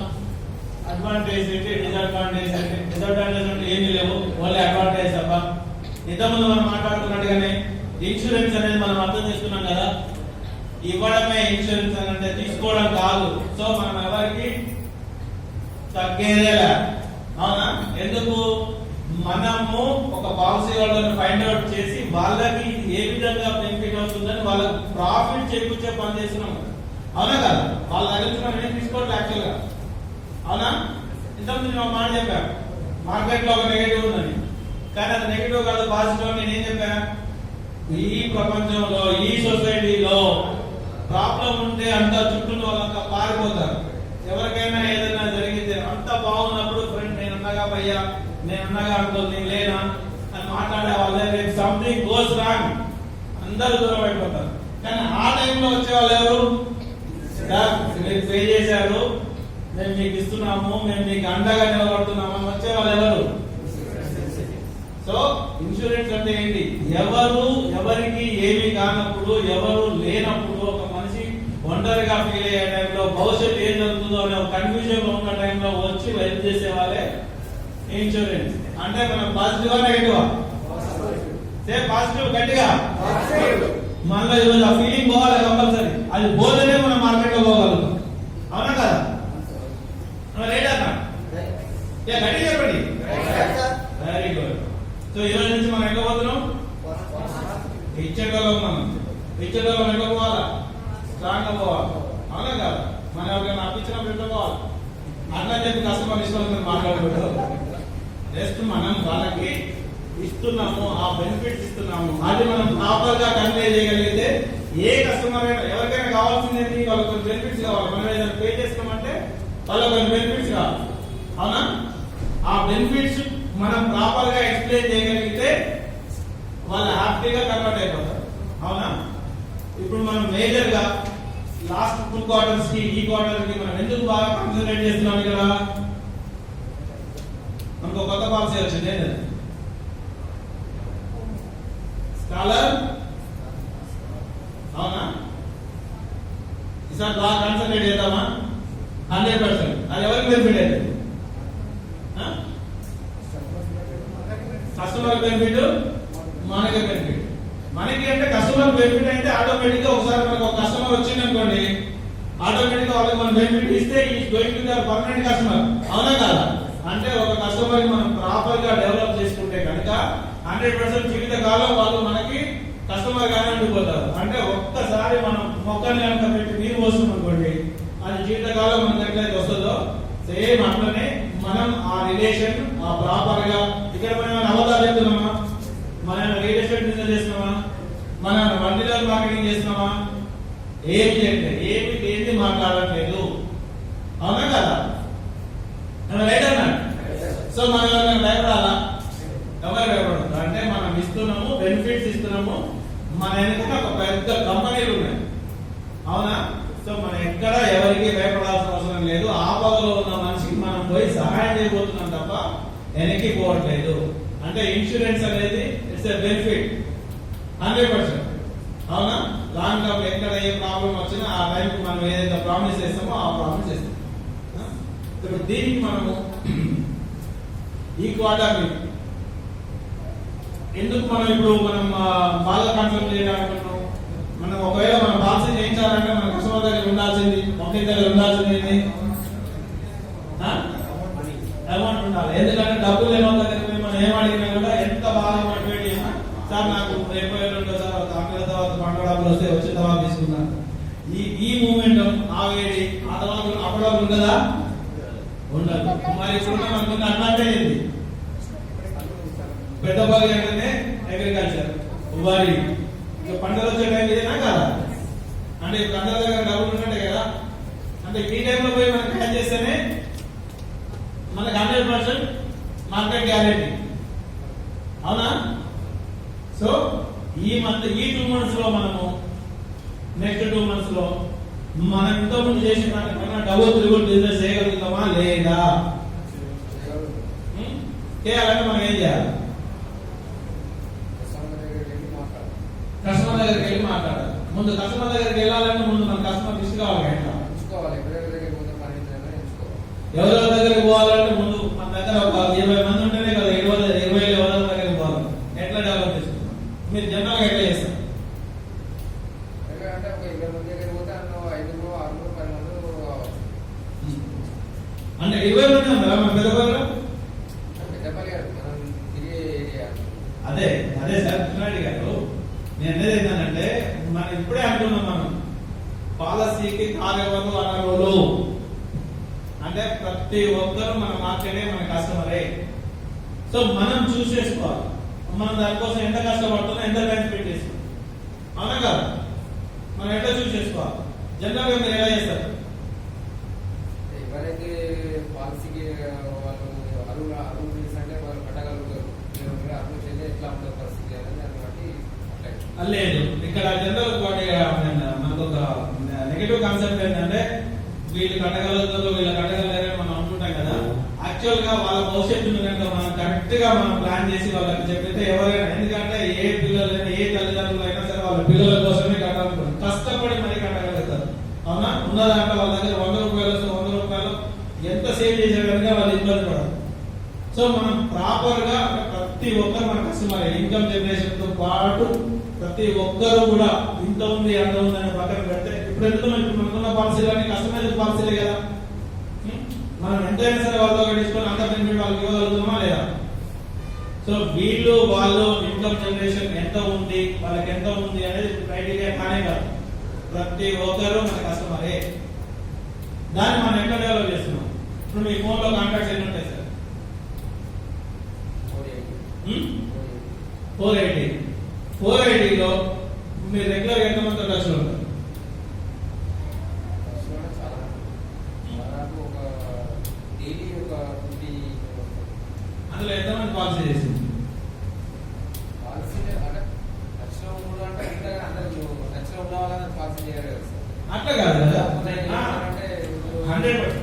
అడ్వాంటేజ్ ఏంటి, డిసడ్వాంటేజ్ ఏంటి. డిసడ్వాంటేజ్ అంటే ఏమీ లేవు, ఓన్లీ అడ్వాంటేజ్ తప్ప. ఇంతకుముందు మనం మాట్లాడుతున్నట్టుగానే ఇన్సూరెన్స్ అనేది మనం అర్థం చేసుకున్నాం కదా. ఇవ్వడమే ఇన్సూరెన్స్ అని అంటే తీసుకోవడం కాదు. సో మనం ఎవరికి తగ్గేదేలా. అవునా? ఎందుకు? మనము ఒక పాలసీ హోల్డర్ ఫైండ్ అవుట్ చేసి వాళ్ళకి ఏ విధంగా బెనిఫిట్ అవుతుందని వాళ్ళకి ప్రాఫిట్ చేకూర్చే పని చేస్తున్నాం. అవునా కదా? వాళ్ళ దగ్గర నుంచి మనం ఏం తీసుకోవట్లేదు యాక్చువల్ గా. అవునా? ఇంతకుముందు నేను ఒక మాట చెప్పాను, మార్కెట్ లో ఒక నెగటివ్ ఉందని. కానీ అది నెగటివ్ కాదు, పాజిటివ్ అని నేనేం చెప్పాను? ఈ ప్రపంచంలో, ఈ సొసైటీలో ప్రాబ్లం ఉంటే అంతా చుట్టూ వాళ్ళంతా పారిపోతారు. ఎవరికైనా ఏదైనా జరిగితే అంత బాగున్నప్పుడు ఫ్రెండ్ నేనున్నాగా భయ్యా, నేనున్నాగా అనుకోని లేనా అని మాట్లాడే వాళ్ళే రేపు సంథింగ్ గోస్ రాంగ్ అందరూ దూరం అయిపోతారు. కానీ ఆ టైంలో వచ్చే వాళ్ళు ఎవరు? మీరు పే చేశారు, మేము మీకు ఇస్తున్నాము, మేము మీకు అండగా నిలబడుతున్నాము అని వచ్చే వాళ్ళు ఎవరు? సో ఇన్సూరెన్స్ అంటే ఏంటి? ఎవరికి ఏమి కానప్పుడు, ఎవరు లేనప్పుడు, ఒక మనిషి ఒంటరిగా ఫీల్ అయ్యే టైంలో, భవిష్యత్తు ఏం జరుగుతుందో అనే కన్ఫ్యూజన్ లో ఉన్న టైంలో వచ్చి హెల్ప్ చేసే వాళ్ళే ఇన్సూరెన్స్. అంటే మనం పాజిటివ్ నెగటివ్? సే పాజిటివ్ గట్టిగా. మనలో ఈరోజు ఆ ఫీలింగ్ పోవాలి కంపల్సరీ. అది పోతేనే మనం మార్కెట్ లో పోగలుగుతాం. అవునా కదా? రైట్ అన్నా? గట్టిగా చెప్పండి. Very good. సో ఈ రోజు నుంచి మనం ఎక్కడ పోతున్నాం? ఇచ్చేటోళ్ళం. మనం ఇచ్చేటోళ్ళం ఎక్కడ పోవాలా? స్ట్రాంగ్ గా పోవాలి. అవునా కదా? మనం ఎవరికైనా అప్పించినప్పుడు ఎట్లా పోవాలి? అట్లా చెప్పి కస్టమర్ ఇష్టం మాట్లాడుకుంటారు. జస్ట్ మనం వాళ్ళకి ఇస్తున్నాము, ఆ బెనిఫిట్స్ ఇస్తున్నాము, అది మనం ప్రాపర్ గా కన్వే చేయగలిగితే ఏ కస్టమర్ అయినా ఎవరికైనా కావాల్సింది ఏంటి? వాళ్ళకి కొన్ని బెనిఫిట్స్ కావాలి. మనం ఏదైనా పే చేస్తామంటే వాళ్ళకి కొన్ని బెనిఫిట్స్ కావాలి. అవునా? ఆ బెనిఫిట్స్ మనం ప్రాపర్ గా ఎక్స్ప్లెయిన్ చేయగలిగితే వాళ్ళు హ్యాపీగా కన్వర్ట్ అయిపోతారు. అవునా? ఇప్పుడు మనం మేజర్ గా లాస్ట్ 2 క్వార్టర్స్ కి ఈ క్వార్టర్ కి మనం ఎందుకు బాగా కాన్సన్ట్రేట్ చేస్తున్నాం? ఇక్కడ మనకు కొత్త పాలసీ వచ్చింది. ఏంటది? స్కాలర్. అవునా? ఈసారి బాగా కాన్సన్ట్రేట్ చేద్దామా? 100%. అది ఎవరికి బెనిఫిట్ అయితే? కస్టమర్ బెనిఫిట్, మనకి బెనిఫిట్. మనకి అంటే కస్టమర్ బెనిఫిట్ అయితే ఆటోమేటిక్ గా ఒకసారి మనకు ఒక కస్టమర్ వచ్చింది అనుకోండి, ఆటోమేటిక్ గా వాళ్ళకి మనం బెనిఫిట్ ఇస్తే is going to be our permanent customer. అవునా కదా? అంటే ఒక కస్టమర్ ని మనం ప్రాపర్ గా డెవలప్ చేసుకుంటే కనుక 100% జీవితకాలం వాళ్ళు మనకి కస్టమర్ గానే ఉండిపోతారు. అంటే ఒక్కసారి మనం మొక్కని కనుక పెట్టి నీరు పోస్తాం అనుకోండి, అది జీవితకాలం మనకి ఎట్లయితే వస్తుందో సేమ్ అట్లనే మనం ఆ రిలేషన్ ఆ ప్రాపర్ గా ఇక్కడ మనం అబద్ధాలు చెప్తున్నామా? మనం రియల్ ఎస్టేట్ బిజినెస్ చేస్తున్నామా? మనం 1 డీలర్ మార్కెటింగ్ చేస్తున్నామా? ఏమి చేయట్లేదు, ఏమి మాట్లాడట్లేదు. అవునా కదా? రైట్ అన్నా? సో మనం ఎవరైనా భయపడాలా? ఎవరు భయపడదు. అంటే మనం ఇస్తున్నాము, బెనిఫిట్స్ ఇస్తున్నాము, మన వెనుక ఒక పెద్ద కంపెనీలు ఉన్నాయి. అవునా? సో మనం ఎక్కడ ఎవరికి భయపడాల్సిన అవసరం లేదు. ఆపదలో ఉన్న మనిషికి మనం పోయి సహాయం చేయబోతున్నాం తప్ప వెనక్కి పోవట్లేదు. అంటే ఇన్సూరెన్స్ అనేది ఇట్స్ ఎ బెనిఫిట్ 100%. అవునా? లాంగ్ టర్మ్ ఎక్కడ ఏ ప్రాబ్లం వచ్చినా ఆ టైంకి మనం ఏదైతే ప్రామిస్ చేస్తామో ఆ ప్రామిస్ చేస్తాం. ఇప్పుడు దీనికి మనము ఈ క్వార్టర్ ఎందుకు మనం ఇప్పుడు బాగా కన్సల్ట్ చేయాలనుకుంటున్నాం? మనం ఒకవేళ మనం పాలసీ చేయించాలంటే మన కస్టమర్ దగ్గర ఉండాల్సింది, ఒకే దగ్గర ఉండాల్సింది అమౌంట్ ఉండాలి. ఎందుకంటే డబ్బులు లేని దగ్గర మనం ఏం అడిగినా కూడా ఎంత బాగా మోటివేట్ చేసినా, సార్ నాకు 30,000 ఉంటుంది సార్, అక్కడ తర్వాత పంట డబ్బులు వస్తే వచ్చిన తర్వాత తీసుకున్నాను. ఈ మూమెంట్ ఆవేడి ఆ తర్వాత అప్పుడు ఉండదా? ఉండదు. మరి ఇప్పుడు మనకు అడ్వాంటేజ్ ఏంటి? పెద్ద బాగా ఏంటంటే అగ్రికల్చర్, వరి, ఇంకా పంటలు వచ్చే టైం ఇదేనా కదా? అంటే ఇప్పుడు అందరి దగ్గర డబ్బులు ఉన్నట్టే కదా? అంటే ఈ టైంలో పోయి మనం క్యాచ్ చేస్తేనే మనకి 100% మార్కెట్ గ్యారెంటీ. అవునా? సో ఈ 2 మంత్స్ లో మనము నెక్స్ట్ 2 మంత్స్ లో మనం ఇంతకుముందు చేసిన దానికన్నా డబుల్ త్రిబుల్ బిజినెస్ చేయగలుగుతామా లేదా? చేయాలంటే మనం ఏం చేయాలి? కస్టమర్ దగ్గరికి వెళ్ళి మాట్లాడాలి. ముందు కస్టమర్ దగ్గరికి వెళ్ళాలంటే ముందు మన కస్టమర్ లిస్ట్ కావాలి. ఎవరెవరి దగ్గరికి పోవాలంటే ముందు మన దగ్గర ఒక 20 మంది ఉంటేనే కదా 20 ఎవరెవరి దగ్గరికి పోవాలి. ఎట్లా డెవలప్ చేసుకుంటాం? మీరు జనరల్ గా ఎట్లా చేస్తారు? అంటే 20 మంది ఉన్నారా మన పెద్దపల్లిలో? అదే సార్ కృష్ణారెడ్డి గారు, నేను అనేది ఏంటంటే మనం ఇప్పుడే అంటున్నాం, మనం పాలసీకి కార్యవర్గం అనరులు అంటే ప్రతి ఒక్కరు మన మార్కెటే మన కస్టమరే. సో మనం చూస్ చేసుకోవాలి, మనం దానికోసం ఎంత కష్టపడుతున్నాం, ఎంత టైం స్పెండ్ చేస్తున్నాం. అవునా కదా? మనం ఎట్లా చూస్ చేసుకోవాలి? జనరల్ గా మీరు ఎలా చేస్తారు? ఎవరైతే పాలసీకి వాళ్ళు అరువులు అంటే వాళ్ళు కట్టగలుగుతారు, అరువు చేస్తే ఎట్లా ఉంటుంది పరిస్థితి అనేది దాన్ని బట్టి లేదు. ఇక్కడ జనరల్ మనకు ఒక నెగటివ్ కాన్సెప్ట్ ఏంటంటే వీళ్ళు కట్టగలుగుతారు, వీళ్ళు కట్టగలరని మనం అనుకుంటాం కదా. యాక్చువల్ గా వాళ్ళ భవిష్యత్తును కనుక మనం కరెక్ట్ గా మనం ప్లాన్ చేసి వాళ్ళకి చెప్పితే ఎవరైనా, ఎందుకంటే ఏ పిల్లలైనా ఏ తల్లిదండ్రులైనా సరే వాళ్ళ పిల్లల కోసమే కట్టాలనుకుంటారు, కష్టపడి మరీ కట్టగలుగుతారు. అవునా? ఉన్నదంటే వాళ్ళ దగ్గర 100 రూపాయలు 100 రూపాయలు ఎంత సేవ్ చేసేవారుగా వాళ్ళు ఇబ్బంది పడరు. సో మనం ప్రాపర్ గా ప్రతి ఒక్కరు మన కస్టమర్ ఇన్కమ్ జనరేషన్ తో పాటు ప్రతి ఒక్కరు కూడా ఇంత ఉంది అంత ఉంది అని పక్కన పెడితే ఇప్పుడు ఎందుకు మనకున్న పాలసీలు అన్ని కస్టమైజ్డ్ పాలసీలే కదా. మనం ఎంతైనా సరే వాళ్ళతో తీసుకొని అంత బెనిఫిట్ వాళ్ళకి ఇవ్వగలుగుతామా లేదా? సో వీళ్ళు వాళ్ళు ఇన్కమ్ జనరేషన్ ఎంత ఉంది, వాళ్ళకి ఎంత ఉంది అనేది క్రైటీరియా కానే కాదు. ప్రతి ఒక్కరు మన కస్టమరే. దాన్ని మనం ఎక్కడ డెవలప్ చేస్తున్నాం? ఇప్పుడు మీ ఫోన్ లో కాంటాక్ట్స్ ఎన్ని ఉంటాయి సార్? 480. 480లో మీరు రెగ్యులర్ ఎంత మంది టచ్ లో ఉంటారు? అందులో ఎంతమంది పాలసీ చేసింది? అట్లా కాదు కదా, 100%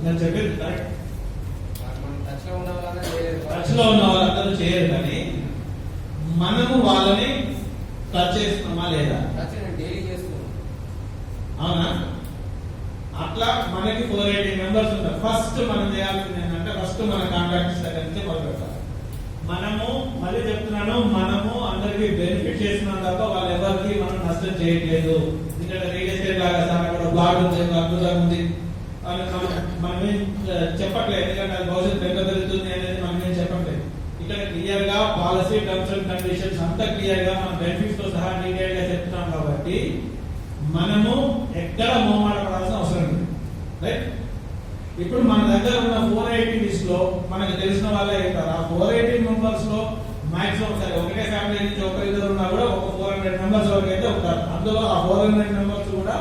నేను చెప్పేది కరెక్ట్. టచ్ లో ఉన్న వాళ్ళందరూ చేయరు, కానీ మనము వాళ్ళని టచ్ చేస్తున్నామా లేదా? అవునా? అట్లా మనకి 480 మెంబర్స్ ఉంటారు. ఫస్ట్ మనం చేయాల్సింది ఏంటంటే ఫస్ట్ మన కాంటాక్ట్స్ దగ్గర నుంచి మొదలు పెట్టాలి. మనము మళ్ళీ చెప్తున్నాను, మనము అందరికి బెనిఫిట్ చేస్తున్నాం తప్ప వాళ్ళు ఎవరికి మనం నష్టం చేయట్లేదు. ఇక్కడ రియల్ ఎస్టేట్ లాగా సార్ అక్కడ ప్లాట్ ఉంది, అద్భుతంగా ఉంది అని మనం ఏం చెప్పట్లేదు. ఎందుకంటే అది భవిష్యత్తు ఎంత పెరుగుతుంది అనేది మనం ఏం చెప్పట్లేదు. ఇక్కడ క్లియర్ గా పాలసీ టర్మ్స్ అండ్ కండిషన్స్ అంతా క్లియర్ గా మన బెనిఫిట్స్ తో సహా డీటెయిల్ గా చెప్తున్నాం కాబట్టి మనము ఎక్కడ మొహమాట పడాల్సిన అవసరం లేదు. రైట్? ఇప్పుడు మన దగ్గర ఉన్న 480 లిస్ట్ లో మనకు తెలిసిన వాళ్ళే ఉంటారు. ఆ 480 మెంబర్స్ లో మాక్సిమం సరే ఒకటే ఫ్యామిలీ నుంచి ఒకరిద్దరు ఉన్నా కూడా ఒక 400 మెంబర్స్ వరకు అయితే ఉంటారు. అందులో ఆ 400 మెంబర్స్ కూడా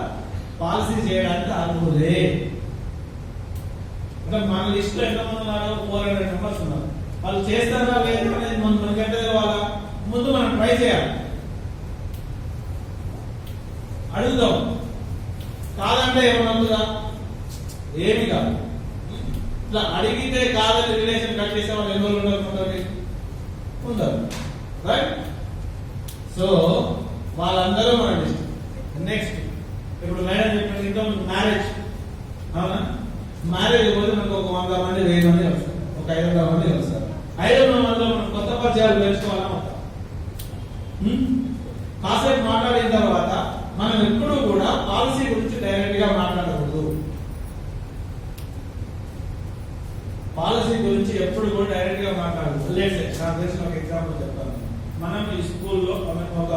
పాలసీ చేయడానికి అర్హులే. అంటే మన లిస్ట్ లో ఎంతమంది ఉన్నారు? 400 మెంబర్స్ ఉన్నారు. వాళ్ళు చేస్తారా లేదు అనేది మనకంటే వాళ్ళ ముందు మనం ట్రై చేయాలి, అడుగుదాం. కాదంటే ఏమన్నా ఏమి కాదు. ఇట్లా అడిగితే కాదని రిలేషన్ కట్ చేసే వాళ్ళు ఎవరు ఉండరు. రైట్? సో వాళ్ళందరూ మన లిస్ట్. నెక్స్ట్ ఇప్పుడు మేడం చెప్పిన ఇంకా మ్యారేజ్. అవునా? మ్యారేజ్ పోతే మనకు ఒక 100 మంది 1000 మంది వస్తారు, ఒక 500 మంది వస్తారు. 500 మందిలో మనం కొత్త పరిచయాలు పెంచుకోవాలని ఉంటాం. కాసేపు మాట్లాడిన తర్వాత మనం ఎప్పుడు కూడా పాలసీ గురించి డైరెక్ట్ గా మాట్లాడకూడదు. పాలసీ గురించి ఎప్పుడు కూడా డైరెక్ట్ గా మాట్లాడకూడదు. నాకు తెలిసిన ఒక ఎగ్జాంపుల్ చెప్తాను. మనం ఈ స్కూల్లో ఒక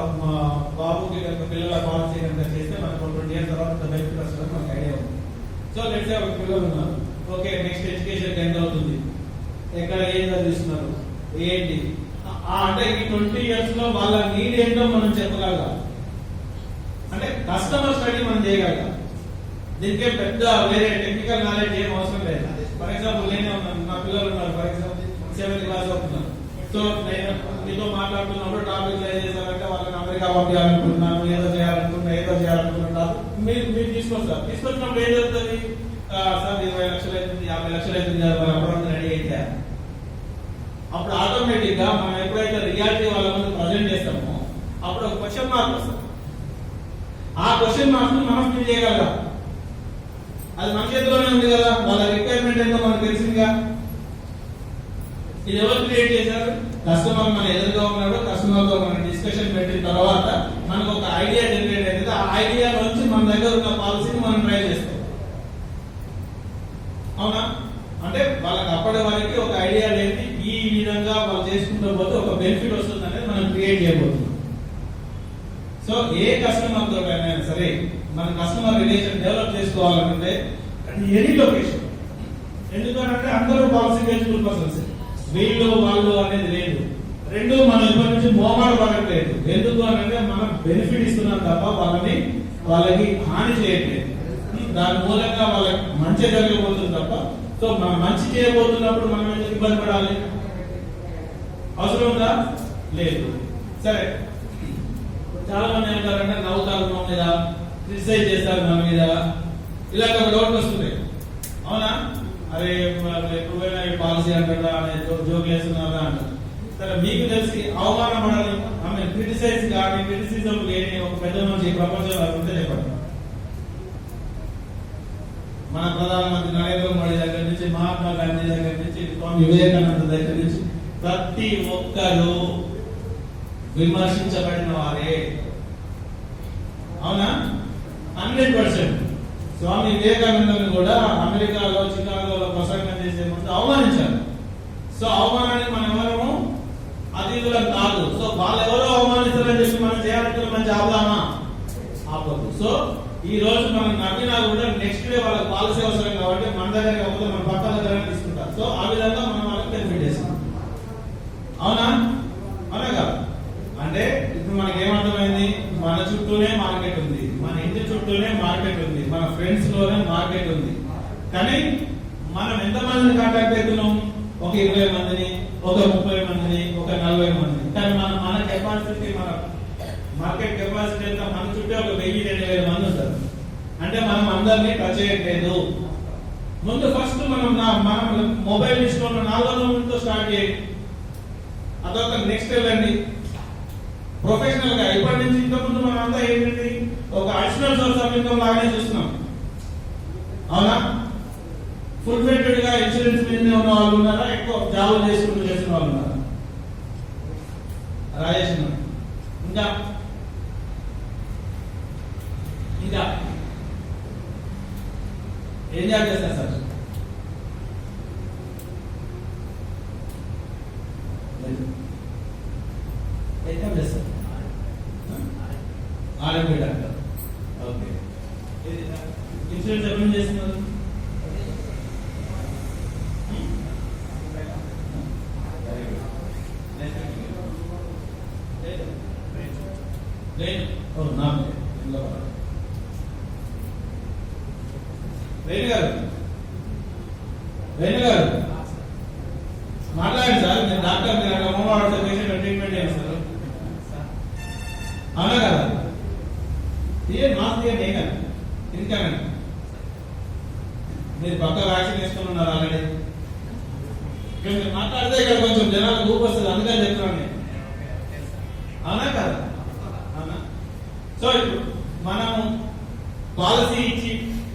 బాబుకి పిల్లల పాలసీ కనుక చేస్తే మనకు 20 years తర్వాత బెనిఫిట్ వస్తుంది మనకు ఐడియా ఉంది. సో లెట్స్ సే ఒక పిల్లలు ఉన్నారు. ఓకే, నెక్స్ట్ ఎడ్యుకేషన్ ఎంత అవుతుంది, ఎక్కడ ఏం చదివిస్తున్నారు, ఏంటి అంటే ఈ 20 years లో వాళ్ళ నీడ్ ఏంటో మనం చెప్పగలగాలి. అంటే కస్టమర్ స్టడీ మనం చేయగలగాలి. దీనికే పెద్ద వేరే టెక్నికల్ నాలెడ్జ్ ఏం అవసరం లేదు. ఫర్ ఎగ్జాంపుల్ నేనే ఉన్నాను, నా పిల్లలు ఉన్నారు, ఫర్ ఎగ్జాంపుల్ 7th క్లాస్ అవుతున్నారు. సో నేను మీతో మాట్లాడుతున్నప్పుడు టాపిక్ ఏం చేశారంటే వాళ్ళని అమెరికా పంపించాలనుకుంటున్నాను, ఏదో చేయాలనుకుంటున్నారు. మీరు తీసుకొస్తారు. తీసుకొచ్చినప్పుడు ఏం జరుగుతుంది? సార్ 20 లక్షలు అవుతుంది, 50 లక్షలు అవుతుంది, అప్పుడు రెడీ అయితే అప్పుడు ఆటోమేటిక్ గా మనం ఎప్పుడైతే రియాలిటీ వాళ్ళ ముందు ప్రజెంట్ చేస్తామో అప్పుడు ఒక క్వశ్చన్ మార్క్ వస్తుంది. ఆ క్వశ్చన్ మార్క్ మనం ఫిల్ చేయగలగాలి. అది మన చేతిలోనే ఉంది కదా. వాళ్ళ రిక్వైర్మెంట్ ఏంటో మనకు తెలిసిందిగా. ఇది ఎవరు క్రియేట్ చేశారు? కస్టమర్ మన ఎదురుగా ఉన్నాడు. కస్టమర్ తో మనం డిస్కషన్ పెట్టిన తర్వాత మనకు ఒక ఐడియా జనరేట్ అయింది. ఆ ఐడియా నుంచి మన దగ్గర ఉన్న పాలసీని మనం ట్రై చేస్తాం. అవునా? అంటే వాళ్ళకి అప్పటి వరకు ఒక ఐడియా లేదు, ఈ విధంగా వాళ్ళు చేసుకుంటూ పోతే ఒక బెనిఫిట్ వస్తుంది అనేది మనం క్రియేట్ చేయబోతున్నాం. సో ఏ కస్టమర్ తోటైనా సరే మన కస్టమర్ రిలేషన్ డెవలప్ చేసుకోవాలంటే ఎనీ లొకేషన్. ఎందుకంటే అందరూ పాలసీ బేస్డ్ పర్సన్స్, వీళ్ళు వాళ్ళు అనేది లేదు. రెండు మనం ఇప్పటి నుంచి మోమాడ పడట్లేదు. ఎందుకు అంటే మనం బెనిఫిట్ ఇస్తున్నాం తప్ప వాళ్ళకి హాని చేయట్లేదు. దాని మూలంగా వాళ్ళకి మంచి జరగబోతుంది తప్ప. సో మనం మంచి చేయబోతున్నప్పుడు మనం ఎందుకు ఇబ్బంది పడాలి? అవసరం ఉందా? లేదు. సరే, చాలా మంది ఏమంటారంటే నవ్వుతారు మన మీద, క్రిటిసైజ్ చేస్తారు మన మీద, ఇలాగ ఒక డౌట్ వస్తుంది. అవునా? అరే ఎప్పుడైనా ఈ పాలసీ అంటారా అనే జోక్ వేస్తున్నారా అంటారు. సరే, మీకు తెలిసి అవమానం పడాలి, ఆమె క్రిటిసైజ్ కానీ క్రిటిసిజం లేని ఒక పెద్ద మనిషి ప్రపంచంలో ఉంటే చెప్పండి. మన ప్రధానమంత్రి నరేంద్ర మోడీ దగ్గర నుంచి, మహాత్మా గాంధీ దగ్గర నుంచి, స్వామి వివేకానంద దగ్గర నుంచి ప్రతి ఒక్కరు విమర్శించబడిన వారే. అవునా? 100%. స్వామి వివేకానందని కూడా అమెరికాలో చికాగోలో ప్రసంగం చేసే ముందు అవమానించారు. సో అవమానానికి మనం ఎవరము అతిథులం కాదు. సో వాళ్ళు ఎవరో అవమానిస్తారని చెప్పి మనం చేయాలంటే మంచి ఆపుదామా? ఆపదు. సో ఈ రోజు మనం నవ్వినా కూడా నెక్స్ట్ డే వాళ్ళకి పాలసీ అవసరం కాబట్టి మన దగ్గర కాకపోతే మన పక్క దగ్గర తీసుకుంటారు. సో ఆ విధంగా మనం వాళ్ళకి బెనిఫిట్ చేస్తాం. అవునా? అవునా కాదు? అంటే ఇప్పుడు మనకి ఏమర్థమైంది? మన చుట్టూనే మార్కెట్ ఉంది, మన ఇంటి చుట్టూనే మార్కెట్ ఉంది, మన ఫ్రెండ్స్ లోనే మార్కెట్ ఉంది. కానీ మనం ఎంతమందిని కాంటాక్ట్ అవుతున్నాం? ఒక 20 మందిని, ఒక 30 మందిని, ఒక 40 మందిని. కానీ మన కెపాసిటీ, మన మార్కెట్ కెపాసిటీ ఎంత? మన చుట్టూ ఒక 1000-2000 మంది ఉంటారు. అంటే మనం అందరినీ టచ్ చేయట్లేదు. ముందు ఫస్ట్ మనం మొబైల్ తీసుకున్న 400 మందితో స్టార్ట్ చేయండి. అదొక నెక్స్ట్ వెళ్ళండి ప్రొఫెషనల్ గా. ఇప్పటి నుంచి ఇంతకుముందు మనం అంతా ఏంటంటే ఒక అడిషనల్ సోర్స్ ఆఫ్ ఇన్కమ్ లాగానే చూస్తున్నాం. అవునా? ఫుల్ ఫెటెడ్ గా ఇన్సూరెన్స్ మీద ఉన్న వాళ్ళు ఉన్నారా? ఎక్కువ జాబులు చేసుకుంటూ చేస్తున్న వాళ్ళు ఉన్నారా? రాజేష్ ఇంకా ఇంకా ఏం జాబ్ చేస్తారు సార్? ఏం చేస్తారు? RMP doctor. ఓకే. ఇన్సూరెన్స్ ఎప్పుడు చేస్తున్నారు? వేణు గారు మాట్లాడండి సార్. నేను డాక్టర్, మీరు అమ్మవాడితో పేషెంట్ ట్రీట్మెంట్ చేస్తారు. అవునా కదా? ఏ మాస్క్ తీయండి, ఏం కాదు. ఎందుకనండి మీరు పక్క వ్యాక్సిన్ వేసుకున్నారు ఆల్రెడీ. మీరు మాట్లాడితే ఇక్కడ కొంచెం జనాలు గ్రూప్ వస్తుంది, అందుకని చెప్తున్నాను నేను. అవునా కదా? అవునా? సో ఇప్పుడు మనం పాలసీ ఇచ్చి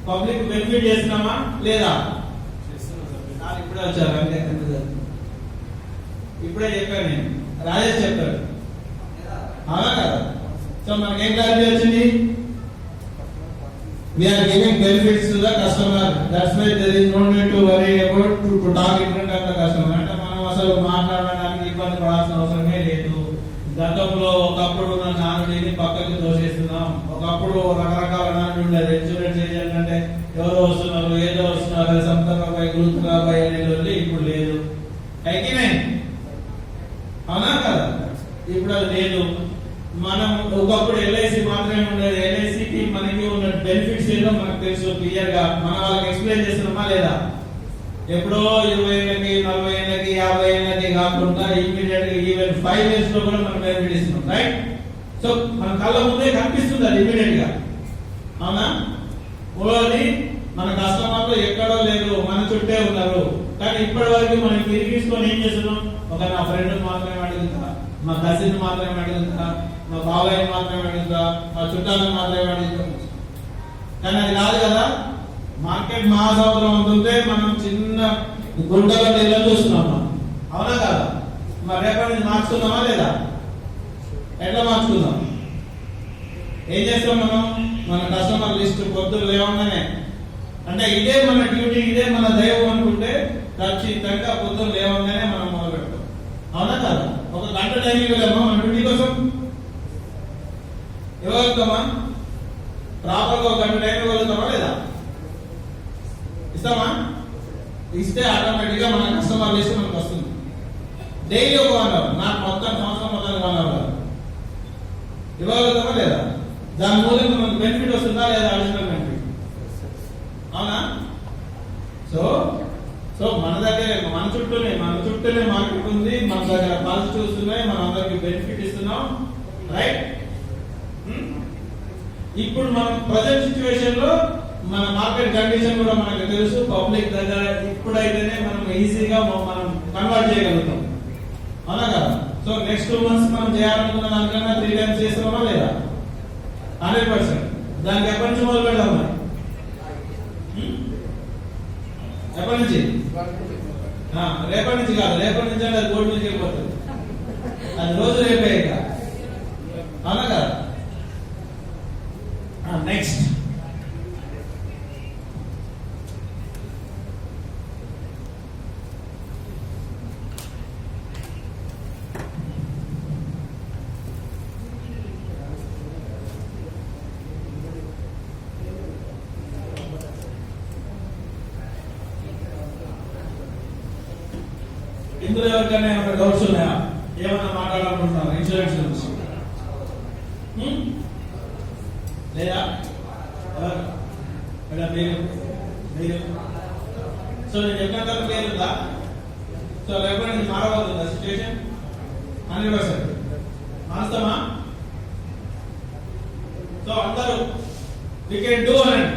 పబ్లిక్ బెనిఫిట్ చేస్తున్నామా లేదా? ఇప్పుడే వచ్చారు అంటే ఇప్పుడే చెప్పాను నేను. రాజేష్ చెప్పాడు. అవునా కదా? సో మనకేం క్లారిటీ వచ్చింది? We are giving benefits to the customer. That's why there is no need to worry about to talk in front of the customer. అంటే మనం అసలు మాట్లాడడానికి ఇబ్బంది పడాల్సిన అవసరమే లేదు. గతంలో ఒకప్పుడు ఉన్న నానుడిని పక్కకి తోసేస్తున్నాం. ఒకప్పుడు రకరకాల నానుడు ఉండేది. ఇన్సూరెన్స్ ఏజెంట్ అంటే ఎవరో వస్తున్నారు, ఏదో వస్తున్నారు, సంతకాపై గుర్తుకాపై అనేది ఇప్పుడు లేదు. అయితేనే అవునా కదా? ఇప్పుడు అది లేదు. మనం ఒకప్పుడు ఎల్ఐసి మాత్రమే ఉండేది. ఎల్ఐసికి మనకి ఉన్న బెనిఫిట్స్ ఏదో మనకు తెలుసు క్లియర్ గా. మనం వాళ్ళకి ఎక్స్ప్లెయిన్ చేస్తున్నామా లేదా? ఎప్పుడో 20 ఏళ్ళకి, 40 ఏళ్ళకి, 50 ఏళ్ళకి కాకుండా ఇమీడియట్ గా ఈవెన్ 5 years లో కూడా మనం బెనిఫిట్ ఇస్తున్నాం. రైట్? సో మన కళ్ళ ముందే కనిపిస్తుంది అది ఇమీడియట్ గా. అవునా? ఓన్లీ మన కస్టమర్లు ఎక్కడో లేదు, మన చుట్టే ఉన్నారు. కానీ ఇప్పటి వరకు మనం తిరిగిసుకొని ఏం చేస్తున్నాం? ఒక నా ఫ్రెండ్ మాత్రమే అడుగుతా, మా కజిన్ మాత్రమే అడుగుతా, మా బాబాయ్ మాత్రమే అడుగుతా, మా చుట్టాలను మాత్రమే అడుగుతాం. కానీ అది కాదు కదా. మార్కెట్ మహాసముద్రం ఉంటుంటే మనం చిన్న గుంటలో నీళ్ళు చూస్తున్నాం. అవునా కదా? మరి రేపటి నుంచి మార్చుకుందామా లేదా? ఎట్లా మార్చుకుందాం? ఏం చేస్తాం మనం? మన కస్టమర్ లిస్ట్ పొద్దులు లేవగానే, అంటే ఇదే మన డ్యూటీ, ఇదే మన దైవం అనుకుంటే ఖచ్చితంగా పొద్దులు లేవగానే మనం మొదలు పెడతాం. అవునా కదా? ఒక గంట టైం ఇవ్వలేమా మన డ్యూటీ కోసం? ఇవ్వగలుగుతామా? ప్రాపర్గా ఒక గంట టైం ఇవ్వగలుగుతామా లేదా? ఇస్తామా? ఇస్తే ఆటోమేటిక్ గా మన కస్టమర్ లిస్ట్ మనకు వస్తుంది. డైలీ ఒక 1 hour, నాకు మొత్తం సంవత్సరం మొత్తం 1 hour ఇవ్వగలుగుతామా లేదా? దాని మూలంగా మనకు బెనిఫిట్ వస్తుందా లేదా? Additional benefit. అవునా? సో మన దగ్గర మన చుట్టూనే మార్కెట్ ఉంది. మన దగ్గర పాజిటివ్స్ ఉన్నాయి, మన అందరికి బెనిఫిట్ ఇస్తున్నాం. రైట్? ఇప్పుడు మనం ప్రజెంట్ సిచ్యువేషన్ లో మన మార్కెట్ కండిషన్ కూడా మనకు తెలుసు. పబ్లిక్ దగ్గర ఇప్పుడైతేనే మనం ఈజీగా మనం కన్వర్ట్ చేయగలుగుతాం. అవునా కదా? సో నెక్స్ట్ 2 months మనం చేయాలనుకున్న దానికన్నా 3 times చేస్తున్నామా లేదా? 100%. దానికి ఎప్పటి నుంచి మొదలు పెడదాం? మరి ఎప్పటి నుంచి? రేపటి నుంచి కాదు. రేపటి నుంచి అంటే అది కోర్టు నుంచి వెళ్ళిపోతుంది. అది రోజు రేపే. అవునా కదా? నెక్స్ట్ ఇందులో ఎవరికైనా ఏమైనా డౌట్స్ ఉన్నాయా? ఏమన్నా మాట్లాడాలనుకుంటున్నారా ఇన్సూరెన్స్ గురించి? లేదా మీరు సో నేను చెప్పిన తర్వాత క్లియర్ ఉందా? సో రేపు నుంచి మారబోతుందా సిచ్యువేషన్? 100% మారుస్తామా? సో అందరూ we can do అనండి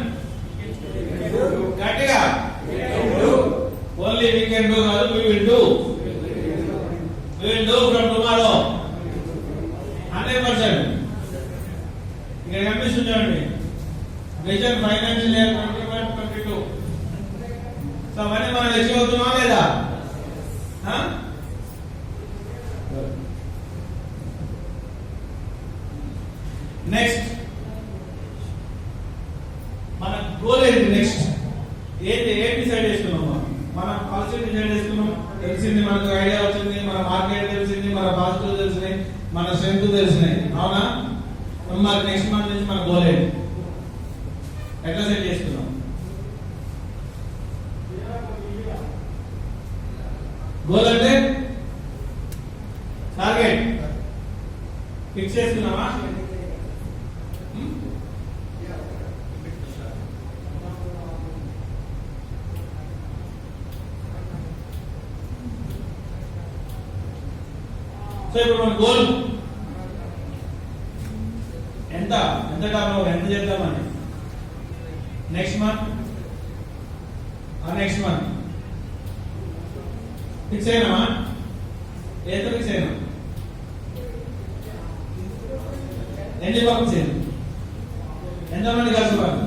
గట్టిగా. ఓన్లీ we can do కాదు, we will do from tomorrow 100%. ఇక్కడ కనిపిస్తుంది చూడండి, విజన్ ఫైనాన్షియల్ ఇయర్ 21-22. సో అవన్నీ మనం అచీవ్ అవుతున్నామా లేదా? నెక్స్ట్ మన గోల్ ఏంటి? నెక్స్ట్ ఏంటి డిసైడ్ చేసుకున్నాము? మన పాలసీ డిసైడ్ చేసుకున్నాం, తెలిసింది, మనకు ఐడియా వచ్చింది, మన మార్కెట్ తెలిసింది, మన పాజిటివ్ తెలిసినాయి, మన స్ట్రెంగ్త్ తెలిసినాయి, అవునా? మరి నెక్స్ట్ మంత్ నుంచి మన గోల్ ఏంటి? ఎట్లా సెట్ చేసుకున్నాం? గోల్ అంటే టార్గెట్ ఫిక్స్ చేసుకున్నామా? సో ఇప్పుడు మన గోల్ ఎంత టర్నోవర్, ఎంత చేద్దామని నెక్స్ట్ మంత్ ఫిక్స్ అయినామా? ఎంత ఫిక్స్ అయినా? ఎన్ని బాక్స్ అయినా? ఎంతమంది కలుసుకోవాలి?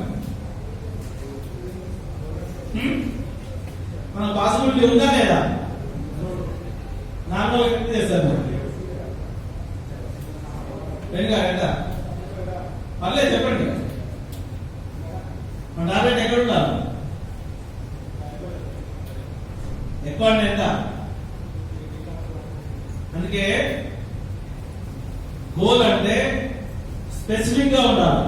మన పాసిబిలిటీ ఉందా లేదా? నార్మల్ ఎంత చేస్తారు? ఎంత? పర్లేదు చెప్పండి. మన టార్గెట్ ఎక్కడ ఉండాలి? ఎక్కువ అంటే ఎంత? అందుకే గోల్ అంటే స్పెసిఫిక్ గా ఉండాలి.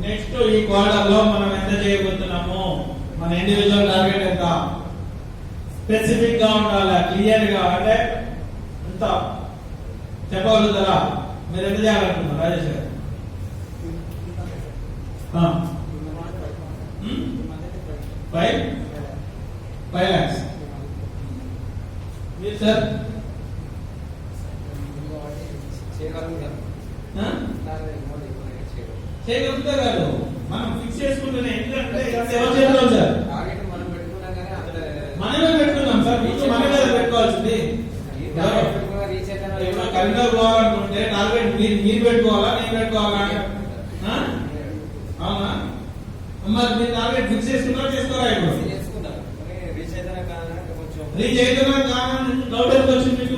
నెక్స్ట్ ఈ క్వార్టర్ లో మనం ఎంత చేయబోతున్నాము, మన ఇండివిజువల్ టార్గెట్ ఎంత, స్పెసిఫిక్ గా ఉండాలి, క్లియర్ గా. అంటే ఎంత చెప్పగలుగుతారా? మీరు ఎంత చేయాలనుకుంటున్నారు రాజేష్ గారు? 5 lakhs. మీరు సార్ చేయగలుగుతా కాదు, మనం ఫిక్స్ చేసుకుంటున్నాం. ఎందుకంటే ఎవరు చేద్దాం సార్? మనమే పెట్టుకున్నాం సార్, మనమే పెట్టుకోవాల్సింది. కరీంనగర్ పోవాలనుకుంటే టార్గెట్ మీరు పెట్టుకోవాలా, నేను పెట్టుకోవాలా? అవునా? మరి మీరు టార్గెట్ ఫిక్స్ చేసుకున్నారా చేసుకోరా? ఇప్పుడు రీచ్ అయితేనా కాదని డౌట్ ఎందుకు వచ్చింది మీకు?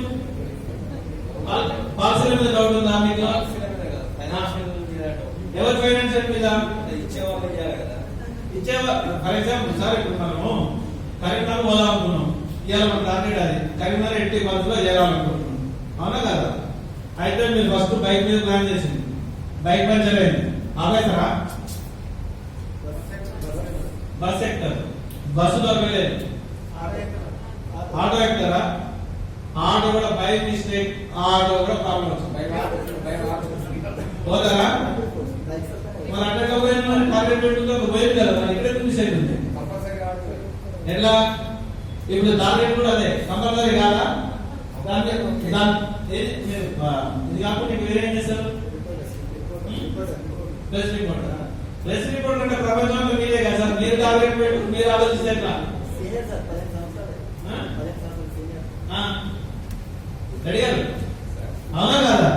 పాలసీల మీద డౌట్ ఉందా మీకు? ఎవరి ఫైనాన్షియల్ మీద? ఇచ్చేవా. ఫర్ ఎగ్జాంపుల్ సార్, ఇప్పుడు మనము కరీంనగర్ పోదాం అనుకున్నాం, ఇవాళ మన టార్గెట్ అది కరీంనగర్ 80 months లో చేరాలనుకుంటున్నాం, అవునా కదా? అయితే మీరు ఫస్ట్ బైక్ మీద ప్లాన్ చేసింది, బైక్ పంచర్ అయింది, ఆపేస్తారా? బస్ ఎక్కుతారు, బస్సు దొరకలేదు, ఆటో ఎక్కుతారా? ఆటో కూడా బై మిస్టేక్, ఆటో కూడా ప్రాబ్లం వచ్చింది, పోతారా? మరి అట్లా పోయిన టార్గెట్ పెట్టుకుంటే పోయింది కదా, మరి ఇక్కడే మిస్టేక్ ఉంది. ఎట్లా? ఇప్పుడు టార్గెట్ కూడా అదే కంపల్సరీ కాదా? ఇది కాకుండా మీరు ఏం చేస్తారు? Press report. ప్రెస్ రిపోర్ట్ అంటే ప్రపంచంలో మీరే కదా సార్, మీరు టార్గెట్ పెట్టు, మీరు ఆలోచిస్తే ఎట్లా? అడిగారు, అవునా కదా?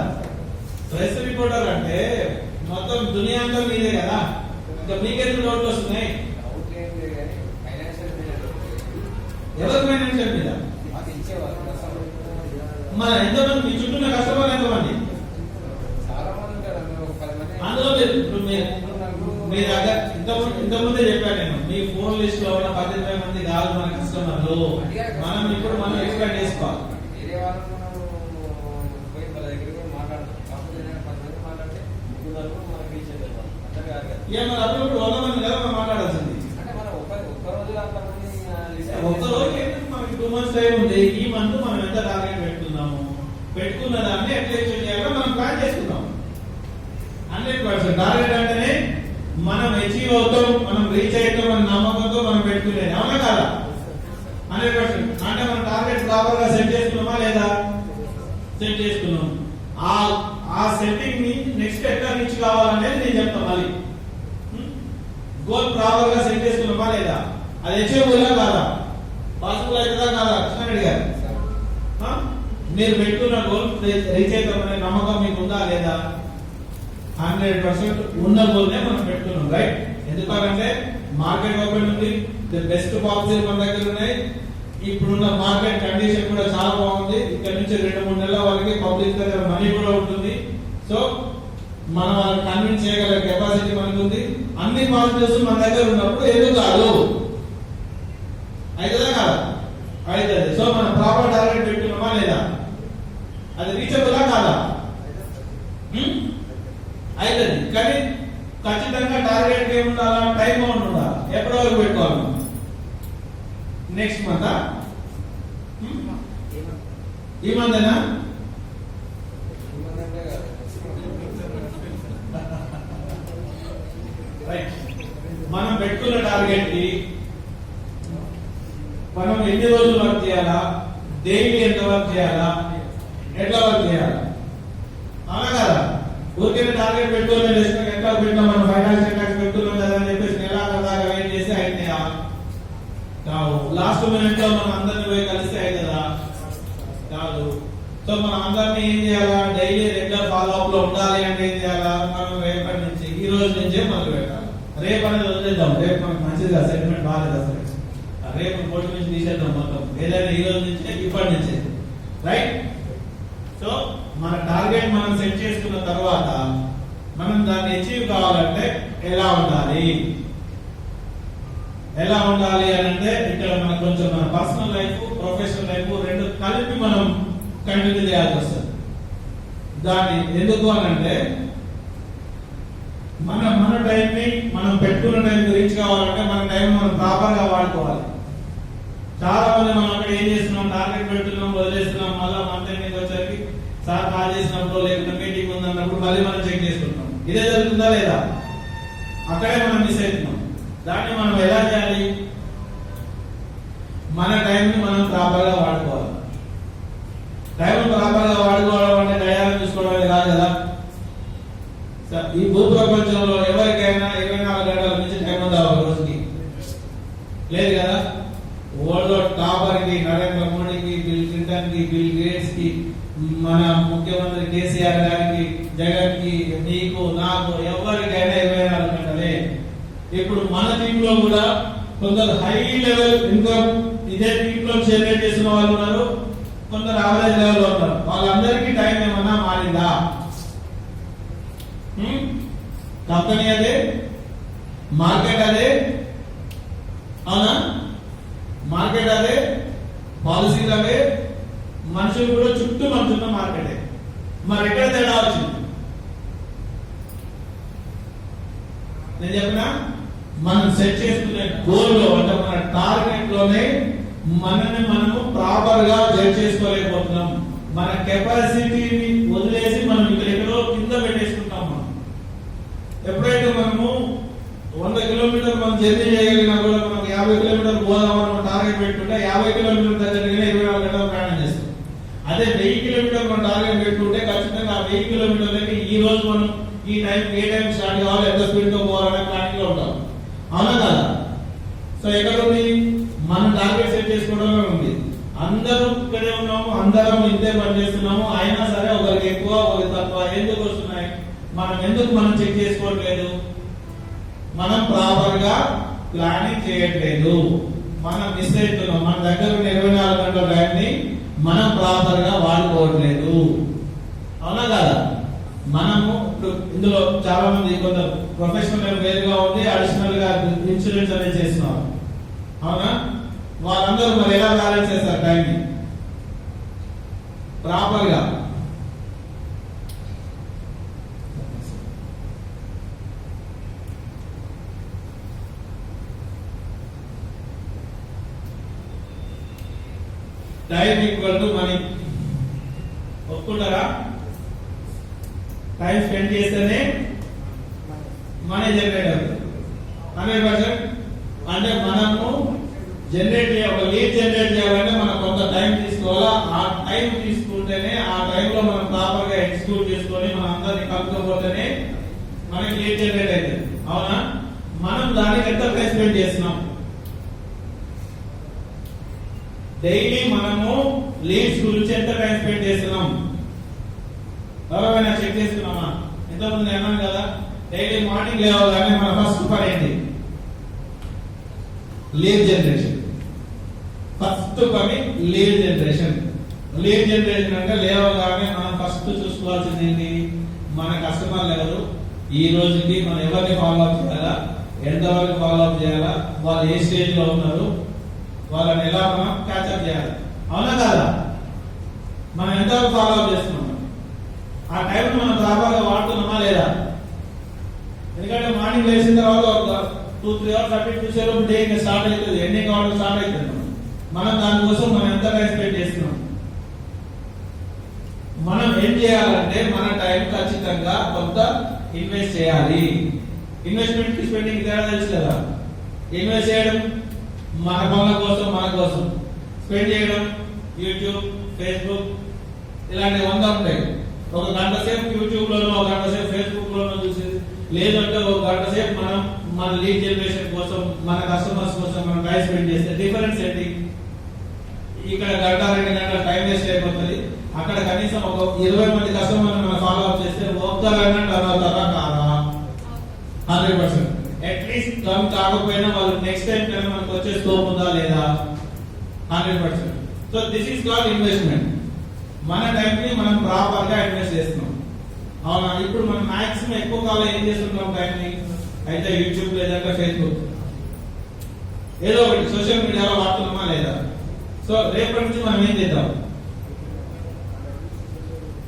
ప్రెస్ రిపోర్టర్ అంటే మొత్తం దునియా అంతా మీదే కదా, ఇంకా మీకెందుకు డౌట్లు వస్తున్నాయి? ఎవరి ఫైనాన్షియల్ మీద? మన ఎంతమంది మీ చుట్టూ ఉన్న కస్టమర్లు ఎంతమంది? అందులో మీ దగ్గర ఇంతకుముందే చెప్పాను నేను, మీ ఫోన్ లిస్ట్ లో ఉన్న 15 మంది కాదు మన కస్టమర్లు. మనం ఇప్పుడు ఎక్స్పెక్ట్ చేసుకోవాలి. ఏమన్నా అప్పుడు 100 మంది కదా మనం మాట్లాడాల్సింది. అంటే మనం ఒక్క రోజు అంతమంది ఒక్క రోజు ఏంటంటే మనకి 2 months టైం ఉంది. ఈ మంత్ మనం ఎంత టార్గెట్ పెట్టుకున్నాము, పెట్టుకున్న దాన్ని ఎట్లా అచీవ్ చేయాలో మనం ప్లాన్ చేసుకుందాం. 100% టార్గెట్ అంటేనే మనం అచీవ్ అవుతాం, మనం రీచ్ అవుతాం అనే నమ్మకంతో మనం పెట్టుకునేది, అవునా కాదా? 100%. అంటే మనం టార్గెట్ ప్రాపర్ గా సెట్ చేసుకున్నామా లేదా? సెట్ చేసుకున్నాం. ఆ సెట్టింగ్ ని నెక్స్ట్ ఎట్లా రీచ్ కావాలనేది నేను చెప్తాను. మళ్ళీ గోల్ ప్రాపర్ గా సెట్ చేసుకున్నామా లేదా? అది అచీవబుల్ కాదా? పాసిబుల్ అవుతుందా కాదా? కృష్ణారెడ్డి గారు, మీరు పెట్టుకున్న గోల్ రీచ్ అవుతామనే నమ్మకం మీకు ఉందా లేదా? 100% ఉన్న గోల్ నే మనం పెట్టుకున్నాం, రైట్? ఎందుకంటే మార్కెట్ ఓపెన్ ఉంది, బెస్ట్ పాలసీలు మన దగ్గర ఉన్నాయి. ఇప్పుడున్న మార్కెట్ కండిషన్ కూడా చాలా బాగుంది. ఇక్కడ నుంచి 2-3 నెలల వరకు పబ్లిక్ దగ్గర మనీ కూడా ఉంటుంది. సో మనం వాళ్ళని కన్విన్స్ చేయగల కెపాసిటీ మనకు ఉంది. అన్ని పాజిటివ్స్ మన దగ్గర ఉన్నప్పుడు ఏదో కాదు అవుతుందా కాదా? అవుతుంది. సో మనం ప్రాపర్ టార్గెట్ పెట్టుకున్నామా లేదా? అది రీచబులా కాదా? అవుతుంది. కానీ ఖచ్చితంగా టార్గెట్ ఏముండాలా? టైం బౌండ్ ఉండాలి. ఎప్పటి వరకు పెట్టుకోవాలి? నెక్స్ట్ మంత్, ఈ మంతేనా? మనం పెట్టుకున్న టార్గెట్ కి మనం ఎన్ని రోజులు వర్క్ చేయాలా, డైలీ ఎంత వర్క్ చేయాలా, ఎట్లా వర్క్ చేయాలా, అవునా కదా? ఊరికే టార్గెట్ పెట్టుకోలేదు, ఎట్లా పెట్టాం మనం ఫైనాన్షియల్ ట్యాక్స్ పెట్టుకున్నాం కదా అని చెప్పేసి నెల కదా వెయిట్ చేసి అయినాయా? కావు. లాస్ట్ మినిట్ లో మనం అందరిని పోయి కలిసి అవుతుందా? కాదు. సో మనం అందరినీ ఏం చేయాలా? డైలీ రెగ్యులర్ ఫాలో అప్ లో ఉండాలి అంటే ఏం చేయాలా? మనం రేపటి నుంచి, ఈ రోజు నుంచే మొదలు పెట్టాలి. రేపు అనేది వదిలేద్దాం, రేపు మనకు మంచిగా సెటిల్మెంట్ బాగాలేదు అసలు. రేపు కోటి నుంచి తీసేద్దాం మొత్తం. ఏదైనా ఈ రోజు నుంచే, ఇప్పటి నుంచే, రైట్? సో మన టార్గెట్ మనం సెట్ చేసుకున్న తర్వాత మనం దాన్ని అచీవ్ కావాలంటే ఎలా ఉండాలి? ఎలా ఉండాలి అని అంటే ఇక్కడ మనకు కొంచెం మన పర్సనల్ లైఫ్, ప్రొఫెషనల్ లైఫ్ రెండు కలిపి మనం కంటిన్యూ చేయాల్సి వస్తుంది. దాన్ని ఎందుకు అని అంటే మన టైం ని మనం పెట్టుకున్న టైం రీచ్ కావాలంటే మన టైం మనం ప్రాపర్ గా వాడుకోవాలి. చాలా మంది మనం అక్కడ ఏం చేస్తున్నాం, టార్గెట్ పెడుతున్నాం, వదిలేస్తున్నాం. మళ్ళీ మంత్ ఎండింగ్ వచ్చేసరికి సార్ కాల్ చేసినప్పుడు లేకపోతే మీటింగ్ ఉందన్నప్పుడు మళ్ళీ మనం చెక్ చేసుకుంటాం. ఇదే జరుగుతుందా లేదా? అక్కడే మనం మిస్ అవుతున్నాం. దాన్ని మనం ఎలా చేయాలి? మన టైం ని మనం ప్రాపర్ గా వాడుకోవాలి. టైం ప్రాపర్ గా వాడుకోవడం అంటే డయాలను చూసుకోవడం కాదు కదా. ఈ భూ ప్రపంచంలో ఎవరికైనా 24 గంటల నుంచి టైం ఉందా ఒక రోజుకి? లేదు కదా. వరల్డ్ లో టాపర్ కి, నరేంద్ర మోడీకి, బిల్ క్లింటన్ కి, బిల్ గేట్స్ కి, మన ముఖ్యమంత్రి కేసీఆర్ గారికి, జగన్ కి, నీకు, నాకు, ఎవరికైనా 24 గంటలే. ఇప్పుడు మన టీమ్ లో కూడా కొందరు హై లెవెల్ ఇన్కమ్ ఇదే టీమ్ లో జనరేట్ చేసిన వాళ్ళు ఉన్నారు, కొందరు యావరేజ్ లెవెల్ లో ఉన్నారు. వాళ్ళందరికీ టైం ఏమన్నా మారిందా? కంపెనీ అదే, మార్కెట్ అదే, అవునా? మార్కెట్ అదే, పాలసీలు అవే, మనుషులు కూడా చుట్టూ మనచున్న మార్కెటే. మరి ఎక్కడ తేడా వచ్చింది? నేను చెప్పినా మనం సెట్ చేసుకునే గోల్ లో అంటే మన టార్గెట్ లోనే మనల్ని మనము ప్రాపర్ గా జడ్జ్ చేసుకోలేకపోతున్నాం. మన కెపాసిటీని వదిలేసి మనం ఇక్కడ ఎక్కడో కింద పెట్టేసుకుంటాం. మనం ఎప్పుడైతే మనము 100 కిలోమీటర్లు మనం జర్నీ చేయగలిగినా కూడా మనకు 50 కిలోమీటర్లు పోదామని టార్గెట్ పెట్టుకుంటే 50 కిలోమీటర్ల దగ్గర 24 గంటలు ప్రయాణం చేస్తాం. అదే 1000 కిలోమీటర్లు మనం టార్గెట్ పెట్టుకుంటే ఖచ్చితంగా ఆ 1000 కిలోమీటర్లకి ఈ రోజు మనం ఈ టైం ఏ టైం స్టార్ట్ కావాలి, ఎంత స్పీడ్ తో పోవాలనే ప్లానింగ్ లో ఉంటాం, అవునా కదా? సో ఎక్కడ ఉంది? మనం టార్గెట్ సెట్ చేసుకోవడంలో ఉంది. అందరూ ఇక్కడే ఉన్నాము, అందరం ఇంతే పని చేస్తున్నాము, అయినా సరే ఒకరికి ఎక్కువ ఒకరికి తక్కువ ఎందుకు వస్తున్నాయి? మనం చెక్ చేసుకోవట్లేదు. మనం ప్రాపర్ గా ప్లానింగ్ చేయట్లేదు. మనం మిస్ అవుతున్నాం. మన దగ్గర ఉన్న 24 గంటల టైం ని మనం ప్రాపర్ గా వాడుకోవట్లేదు, అవునా కదా? మనము ఇందులో చాలా మంది కొంత ప్రొఫెషనల్ వేరుగా ఉంది, అడిషనల్ గా ఇన్సూరెన్స్ అనేది చేస్తున్నారు, అవునా? వాళ్ళందరూ మరి ఎలా బ్యాలెన్స్ చేస్తారు టైం ని ప్రాపర్ గా? Time equal to money. ఒప్పుకుంటారా? టైం స్పెండ్ చేస్తేనే మనీ జనరేట్ అవుతుంది. 100%. అంటే మనము జనరేట్ చేయాలి, లీడ్ జనరేట్ చేయాలంటే మనం కొంత టైం తీసుకోవాలా. ఆ టైం తీసుకుంటేనే ఆ టైంలో మనం ప్రాపర్ గా ఎగ్జిక్యూట్ చేసుకొని మనం అందరినీ కలుపుకోపోతేనే మనకి లీడ్ జనరేట్ అవుతుంది. అవునా? మనం దానికి ఎంత టైం స్పెండ్ చేస్తున్నాం? డైలీ మనము లీడ్స్ గురించి ఎంత టైం స్పెండ్ చేస్తున్నాం? ఎవరైనా చెక్ చేసుకున్నామా? ఎంతమంది అన్నాను కదా, డైలీ మార్నింగ్ లేవగానే మన ఫస్ట్ పని ఏంటి? Lead generation. ఫస్ట్ పని లీడ్ జనరేషన్. లీడ్ జనరేషన్ అంటే లేవగానే మనం ఫస్ట్ చూసుకోవాల్సింది ఏంటి? మన కస్టమర్లు ఎవరు, ఈ రోజుకి మనం ఎవరిని ఫాలో అప్ చేయాలా, ఎంతవరకు ఫాలో అప్ చేయాలా, వాళ్ళు ఏ స్టేజ్ లో ఉన్నారు, వాళ్ళని ఎలా మనం క్యాచప్ చేయాలి. అవునా కాదా? మనం ఎంతవరకు ఫాలో అప్ చేస్తున్నాం? ఆ టైం మనం ప్రాపర్గా వాడుతున్నామా లేదా? ఎందుకంటే మార్నింగ్ లేచిన తర్వాత ఒక 2-3 అవర్స్ అటు చూసేలో డే ఇంకా స్టార్ట్ అవుతుంది, ఎండింగ్ అవ్వడం స్టార్ట్ అవుతుంది. మనం దానికోసం మనం ఎంత టైం స్పెండ్ చేస్తున్నాం? మనం ఏం చేయాలంటే మన టైం ఖచ్చితంగా కొంత ఇన్వెస్ట్ చేయాలి. ఇన్వెస్ట్మెంట్ కి స్పెండింగ్ తేడా తెలుసు కదా. ఇన్వెస్ట్ చేయడం మన పనుల కోసం, మన కోసం. స్పెండ్ చేయడం యూట్యూబ్, ఫేస్బుక్ ఇలాంటి 100 ఉంటాయి. ఒక గంట సేపు యూట్యూబ్ లోనో, ఒక గంట సేపు ఫేస్బుక్ లోనో చూసేది, లేదంటే ఒక గంట సేపు మనం మన లీడ్ జనరేషన్ కోసం, మన కస్టమర్స్ కోసం మనం టైం స్పెండ్ చేస్తే డిఫరెన్స్ ఏంటి? ఇక్కడ గంట 2 గంటల టైం వేస్ట్ అయిపోతుంది. అక్కడ కనీసం ఒక 20 మంది కస్టమర్ మనం ఫాలో అప్ చేస్తే ఒక్కరైనా టర్న్ అవుతారా కాదా? 100%. అట్లీస్ట్ టర్న్ కాకపోయినా వాళ్ళు నెక్స్ట్ టైం కన్నా మనకు వచ్చే స్కోప్ ఉందా లేదా? 100%. So this is called investment. మన టైం ని మనం ప్రాపర్ గా ఇన్వెస్ట్ చేస్తున్నాం. అవునా? ఇప్పుడు మనం మాక్సిమం ఎక్కువ కాలం ఏం చేస్తున్నాం టైం ని? అయితే యూట్యూబ్ లేదంటే ఫేస్బుక్ ఏదో ఒకటి సోషల్ మీడియాలో వాడుతున్నామా లేదా? సో రేపటి నుంచి మనం ఏం చేద్దాం?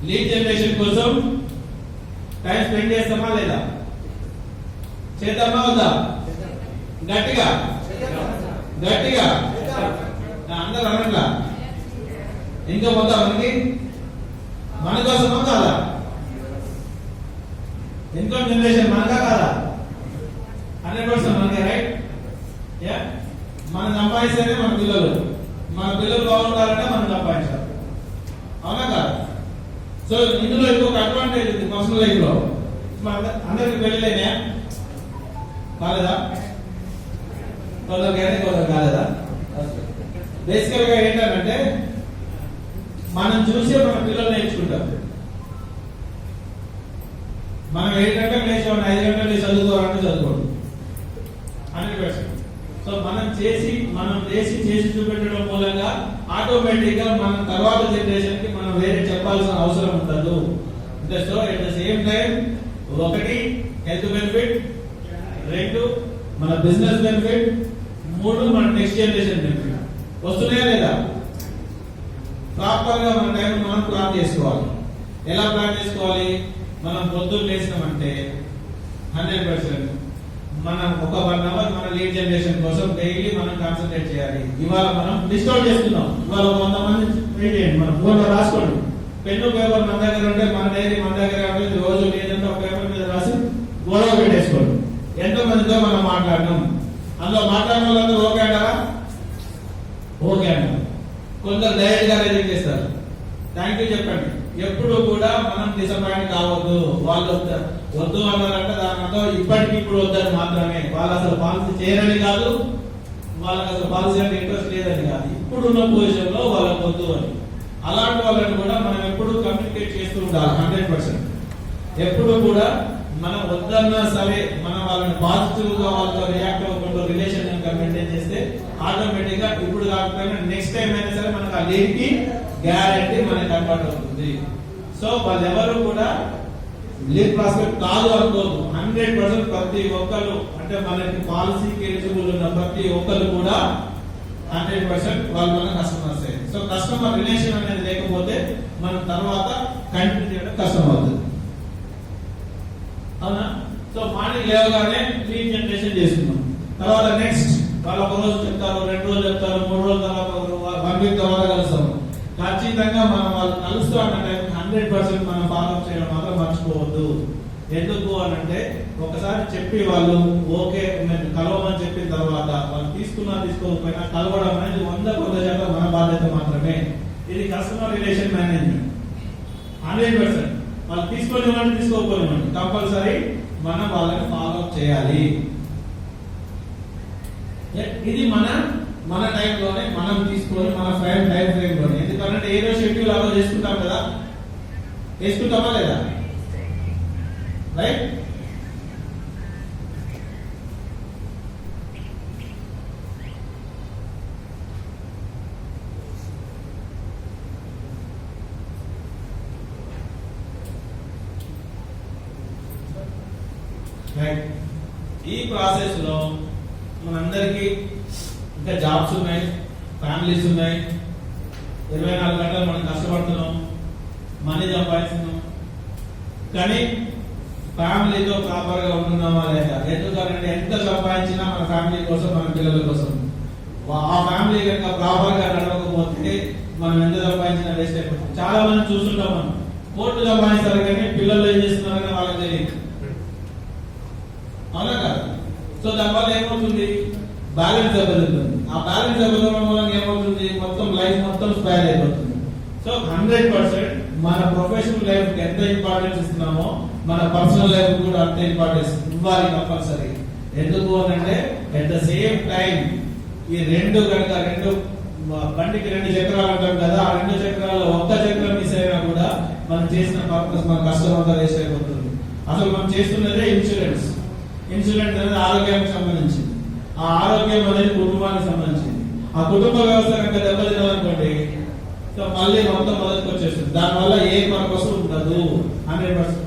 లీడ్ జనరేషన్ కోసం టైం స్పెండ్ చేస్తామా లేదా? చేద్దామా వద్దా? గట్టిగా గట్టిగా అందరూ అనట్లా. ఇంకా వద్దా? మనకి మన కోసమా కాదా? ఇన్కమ్ జనరేషన్ మనకా కాదా? 100% మనకే. రైట్? మనం సంపాదిస్తేనే మన పిల్లలు బాగుండాలంటే మనం సంపాదించాలి. అవునా కాదా? సో ఇందులో ఇంకొక అడ్వాంటేజ్ ఉంది పర్సనల్ లైఫ్ లో. అందరికి పెళ్ళిలేనా? కాలేదా? కొందరికి కొందరు కాలేదా? బేసికల్ గా ఏంటంటే మనం చూసే మన పిల్లలు నేర్చుకుంటారు. మనం 7 గంటలకు లేచి 5 గంటలు చదువుకోవాలంటే చదువుకోండి 100%. సో మనం చేసి చూపెట్టడం మూలంగా ఆటోమేటిక్ గా మన తర్వాత జనరేషన్ కి మనం వేరే చెప్పాల్సిన అవసరం ఉండదు. అంటే so at the same time, 1 health benefit, 2 మన బిజినెస్ బెనిఫిట్, 3 మన నెక్స్ట్ జనరేషన్ బెనిఫిట్. వస్తున్నాయా లేదా? ప్రాపర్ గా మన టైం మనం ప్లాన్ చేసుకోవాలి. ఎలా ప్లాన్ చేసుకోవాలి? మనం పొద్దున్న లేచినామంటే 100% మనం ఒక 1 అవర్ మన లీడ్ జనరేషన్ కోసం డైలీ మనం కాన్సన్ట్రేట్ చేయాలి. ఇవాళ మనం లిస్ట్ అవుట్ చేస్తున్నాం. ఇవాళ 100 మంది వెయిట్ చేయండి. మనం ఫోన్ లో రాసుకోండి. పెన్ను పేపర్ మన దగ్గర ఉంటే, మన డైరీ మన దగ్గర ఉంటే, రోజు లేదంటే ఒక పేపర్ మీద రాసి గొడవ పెట్టేసుకోండి. ఎంతో మందితో మనం మాట్లాడడం. అందులో మాట్లాడిన వాళ్ళందరూ ఓకే అంటారా? ఓకే అంటారు. కొందరు డైరెక్ట్ గా రిజెక్ట్ చేస్తారు. థ్యాంక్ యూ చెప్పండి. ఎప్పుడు కూడా మనం డిసప్పాయింట్ కావద్దు. వాళ్ళు వద్దు అన్నారంటే దాని అర్థం ఇప్పటికిప్పుడు వద్దని మాత్రమే. వాళ్ళు అసలు పాలసీ చేయరని కాదు, వాళ్ళకి అసలు పాలసీ అంటే ఇంట్రెస్ట్ లేదని కాదు, ఇప్పుడున్న పొజిషన్ లో వాళ్ళకి వద్దు అని. అలాంటి వాళ్ళని కూడా మనం ఎప్పుడు కమ్యూనికేట్ చేస్తూ ఉండాలి. 100%. ఎప్పుడు కూడా మనం వద్దన్నా సరే మనం వాళ్ళని పాజిటివ్ గా వాళ్ళతో రియాక్ట్ అవ్వకుండా రిలేషన్ మెయింటైన్ చేస్తే ఆటోమేటిక్ గా ఇప్పుడు కాకపోయినా నెక్స్ట్ టైం అయినా సరే మనకు ఆ లీడ్ కి గ్యారంటీ మనకి కన్వర్ట్ అవుతుంది. సో వాళ్ళు ఎవరు కూడా లీడ్ ప్రాస్పెక్ట్ కాదు అనుకోదు. 100% ప్రతి ఒక్కరు, అంటే మనకి పాలసీకి ఎలిజిబుల్ ఉన్న ప్రతి ఒక్కరు కూడా 100% వాళ్ళు మన కస్టమర్స్. సో కస్టమర్ రిలేషన్ అనేది లేకపోతే మనం తర్వాత కంటిన్యూ చేయడం కష్టం అవుతుంది. అవునా? సో మార్నింగ్ లేవగానే లీడ్ జనరేషన్ చేసుకున్నాం. తర్వాత నెక్స్ట్ వాళ్ళు 1 రోజు చెప్తారు, 2 రోజులు చెప్తారు, 3 రోజుల తర్వాత 1 వీక్ తర్వాత కలుస్తాం. ఖచ్చితంగా మనం వాళ్ళు కలుస్తూ ఉన్న టైం 100% మనం ఫాలో చేయడం మాత్రం మర్చిపోవద్దు. ఎందుకు అని అంటే ఒకసారి చెప్పి వాళ్ళు ఓకే మేము కలవమని చెప్పిన తర్వాత వాళ్ళు తీసుకోకపోయినా కలవడం అనేది 100% మన బాధ్యత మాత్రమే. ఇది కస్టమర్ రిలేషన్ మేనేజ్మెంట్ 100%. వాళ్ళు తీసుకోకపోనివ్వండి కంపల్సరీ మనం వాళ్ళని ఫాలో చేయాలి. ఇది మన టైంలోనే మనం తీసుకొని మన టైం ఫ్రేమ్ లోనే. ఎందుకంటే ఏదో షెడ్యూల్ అలా చేసుకుంటాం కదా, చేసుకుంటామా లేదా? రైట్. ఈ ప్రాసెస్ లో మనందరికీ ఇంకా జాబ్స్ ఉన్నాయి, ఫ్యామిలీస్ ఉన్నాయి, 24 గంటలు మనం కష్టపడుతున్నాం, మనీ సంపాదిస్తున్నాం, కానీ ఫ్యామిలీతో ప్రాపర్ గా ఉంటున్నామా లేదా? ఎందుకంటే ఎంత సంపాదించినా మన ఫ్యామిలీ కోసం, మన పిల్లల కోసం. ఆ ఫ్యామిలీ కనుక ప్రాపర్ గా నడవకపోతే మనం ఎంత సంపాదించినా వేస్ట్ అయిపోతుంది. చాలా మంది చూస్తుంటాం, మనం కోట్లు సంపాదిస్తారు కానీ పిల్లలు ఏం చేస్తున్నారని వాళ్ళకి తెలియదు. అవునా కాదు? సో దానివల్ల ఏమవుతుంది? బ్యాలెన్స్ దెబ్బతింటుంది. ఆ బ్యాలెన్స్ దెబ్బతినడం వల్ల ఏమవుతుంది? మొత్తం లైఫ్ మొత్తం స్పైర్ అయిపోతుంది. సో 100% మన ప్రొఫెషనల్ లైఫ్ కి ఎంత ఇంపార్టెన్స్ ఇస్తున్నామో మన పర్సనల్ లైఫ్ కూడా అంత ఇంపార్టెన్స్ ఇవ్వాలి కంపల్సరీ. ఎందుకు అంటే అట్ ద సేమ్ టైం ఈ రెండు బండికి 2 చక్రాలు అంటాం కదా, ఆ 2 చక్రాల్లో ఒక్క చక్రం మిస్ అయినా కూడా మనం చేసిన పర్పస్ మన కష్టం అంతా వేస్ట్ అయిపోతుంది. అసలు మనం చేస్తున్నదే ఇన్సూరెన్స్ అనేది ఆరోగ్యానికి సంబంధించింది. ఆ ఆరోగ్యం అనేది కుటుంబానికి సంబంధించింది. ఆ కుటుంబ వ్యవస్థ కనుక దెబ్బతినాలనుకోండి, సో మళ్ళీ మొత్తం మొదటికి వచ్చేస్తుంది. దానివల్ల ఏ పర్పస్ ఉండదు. 100%.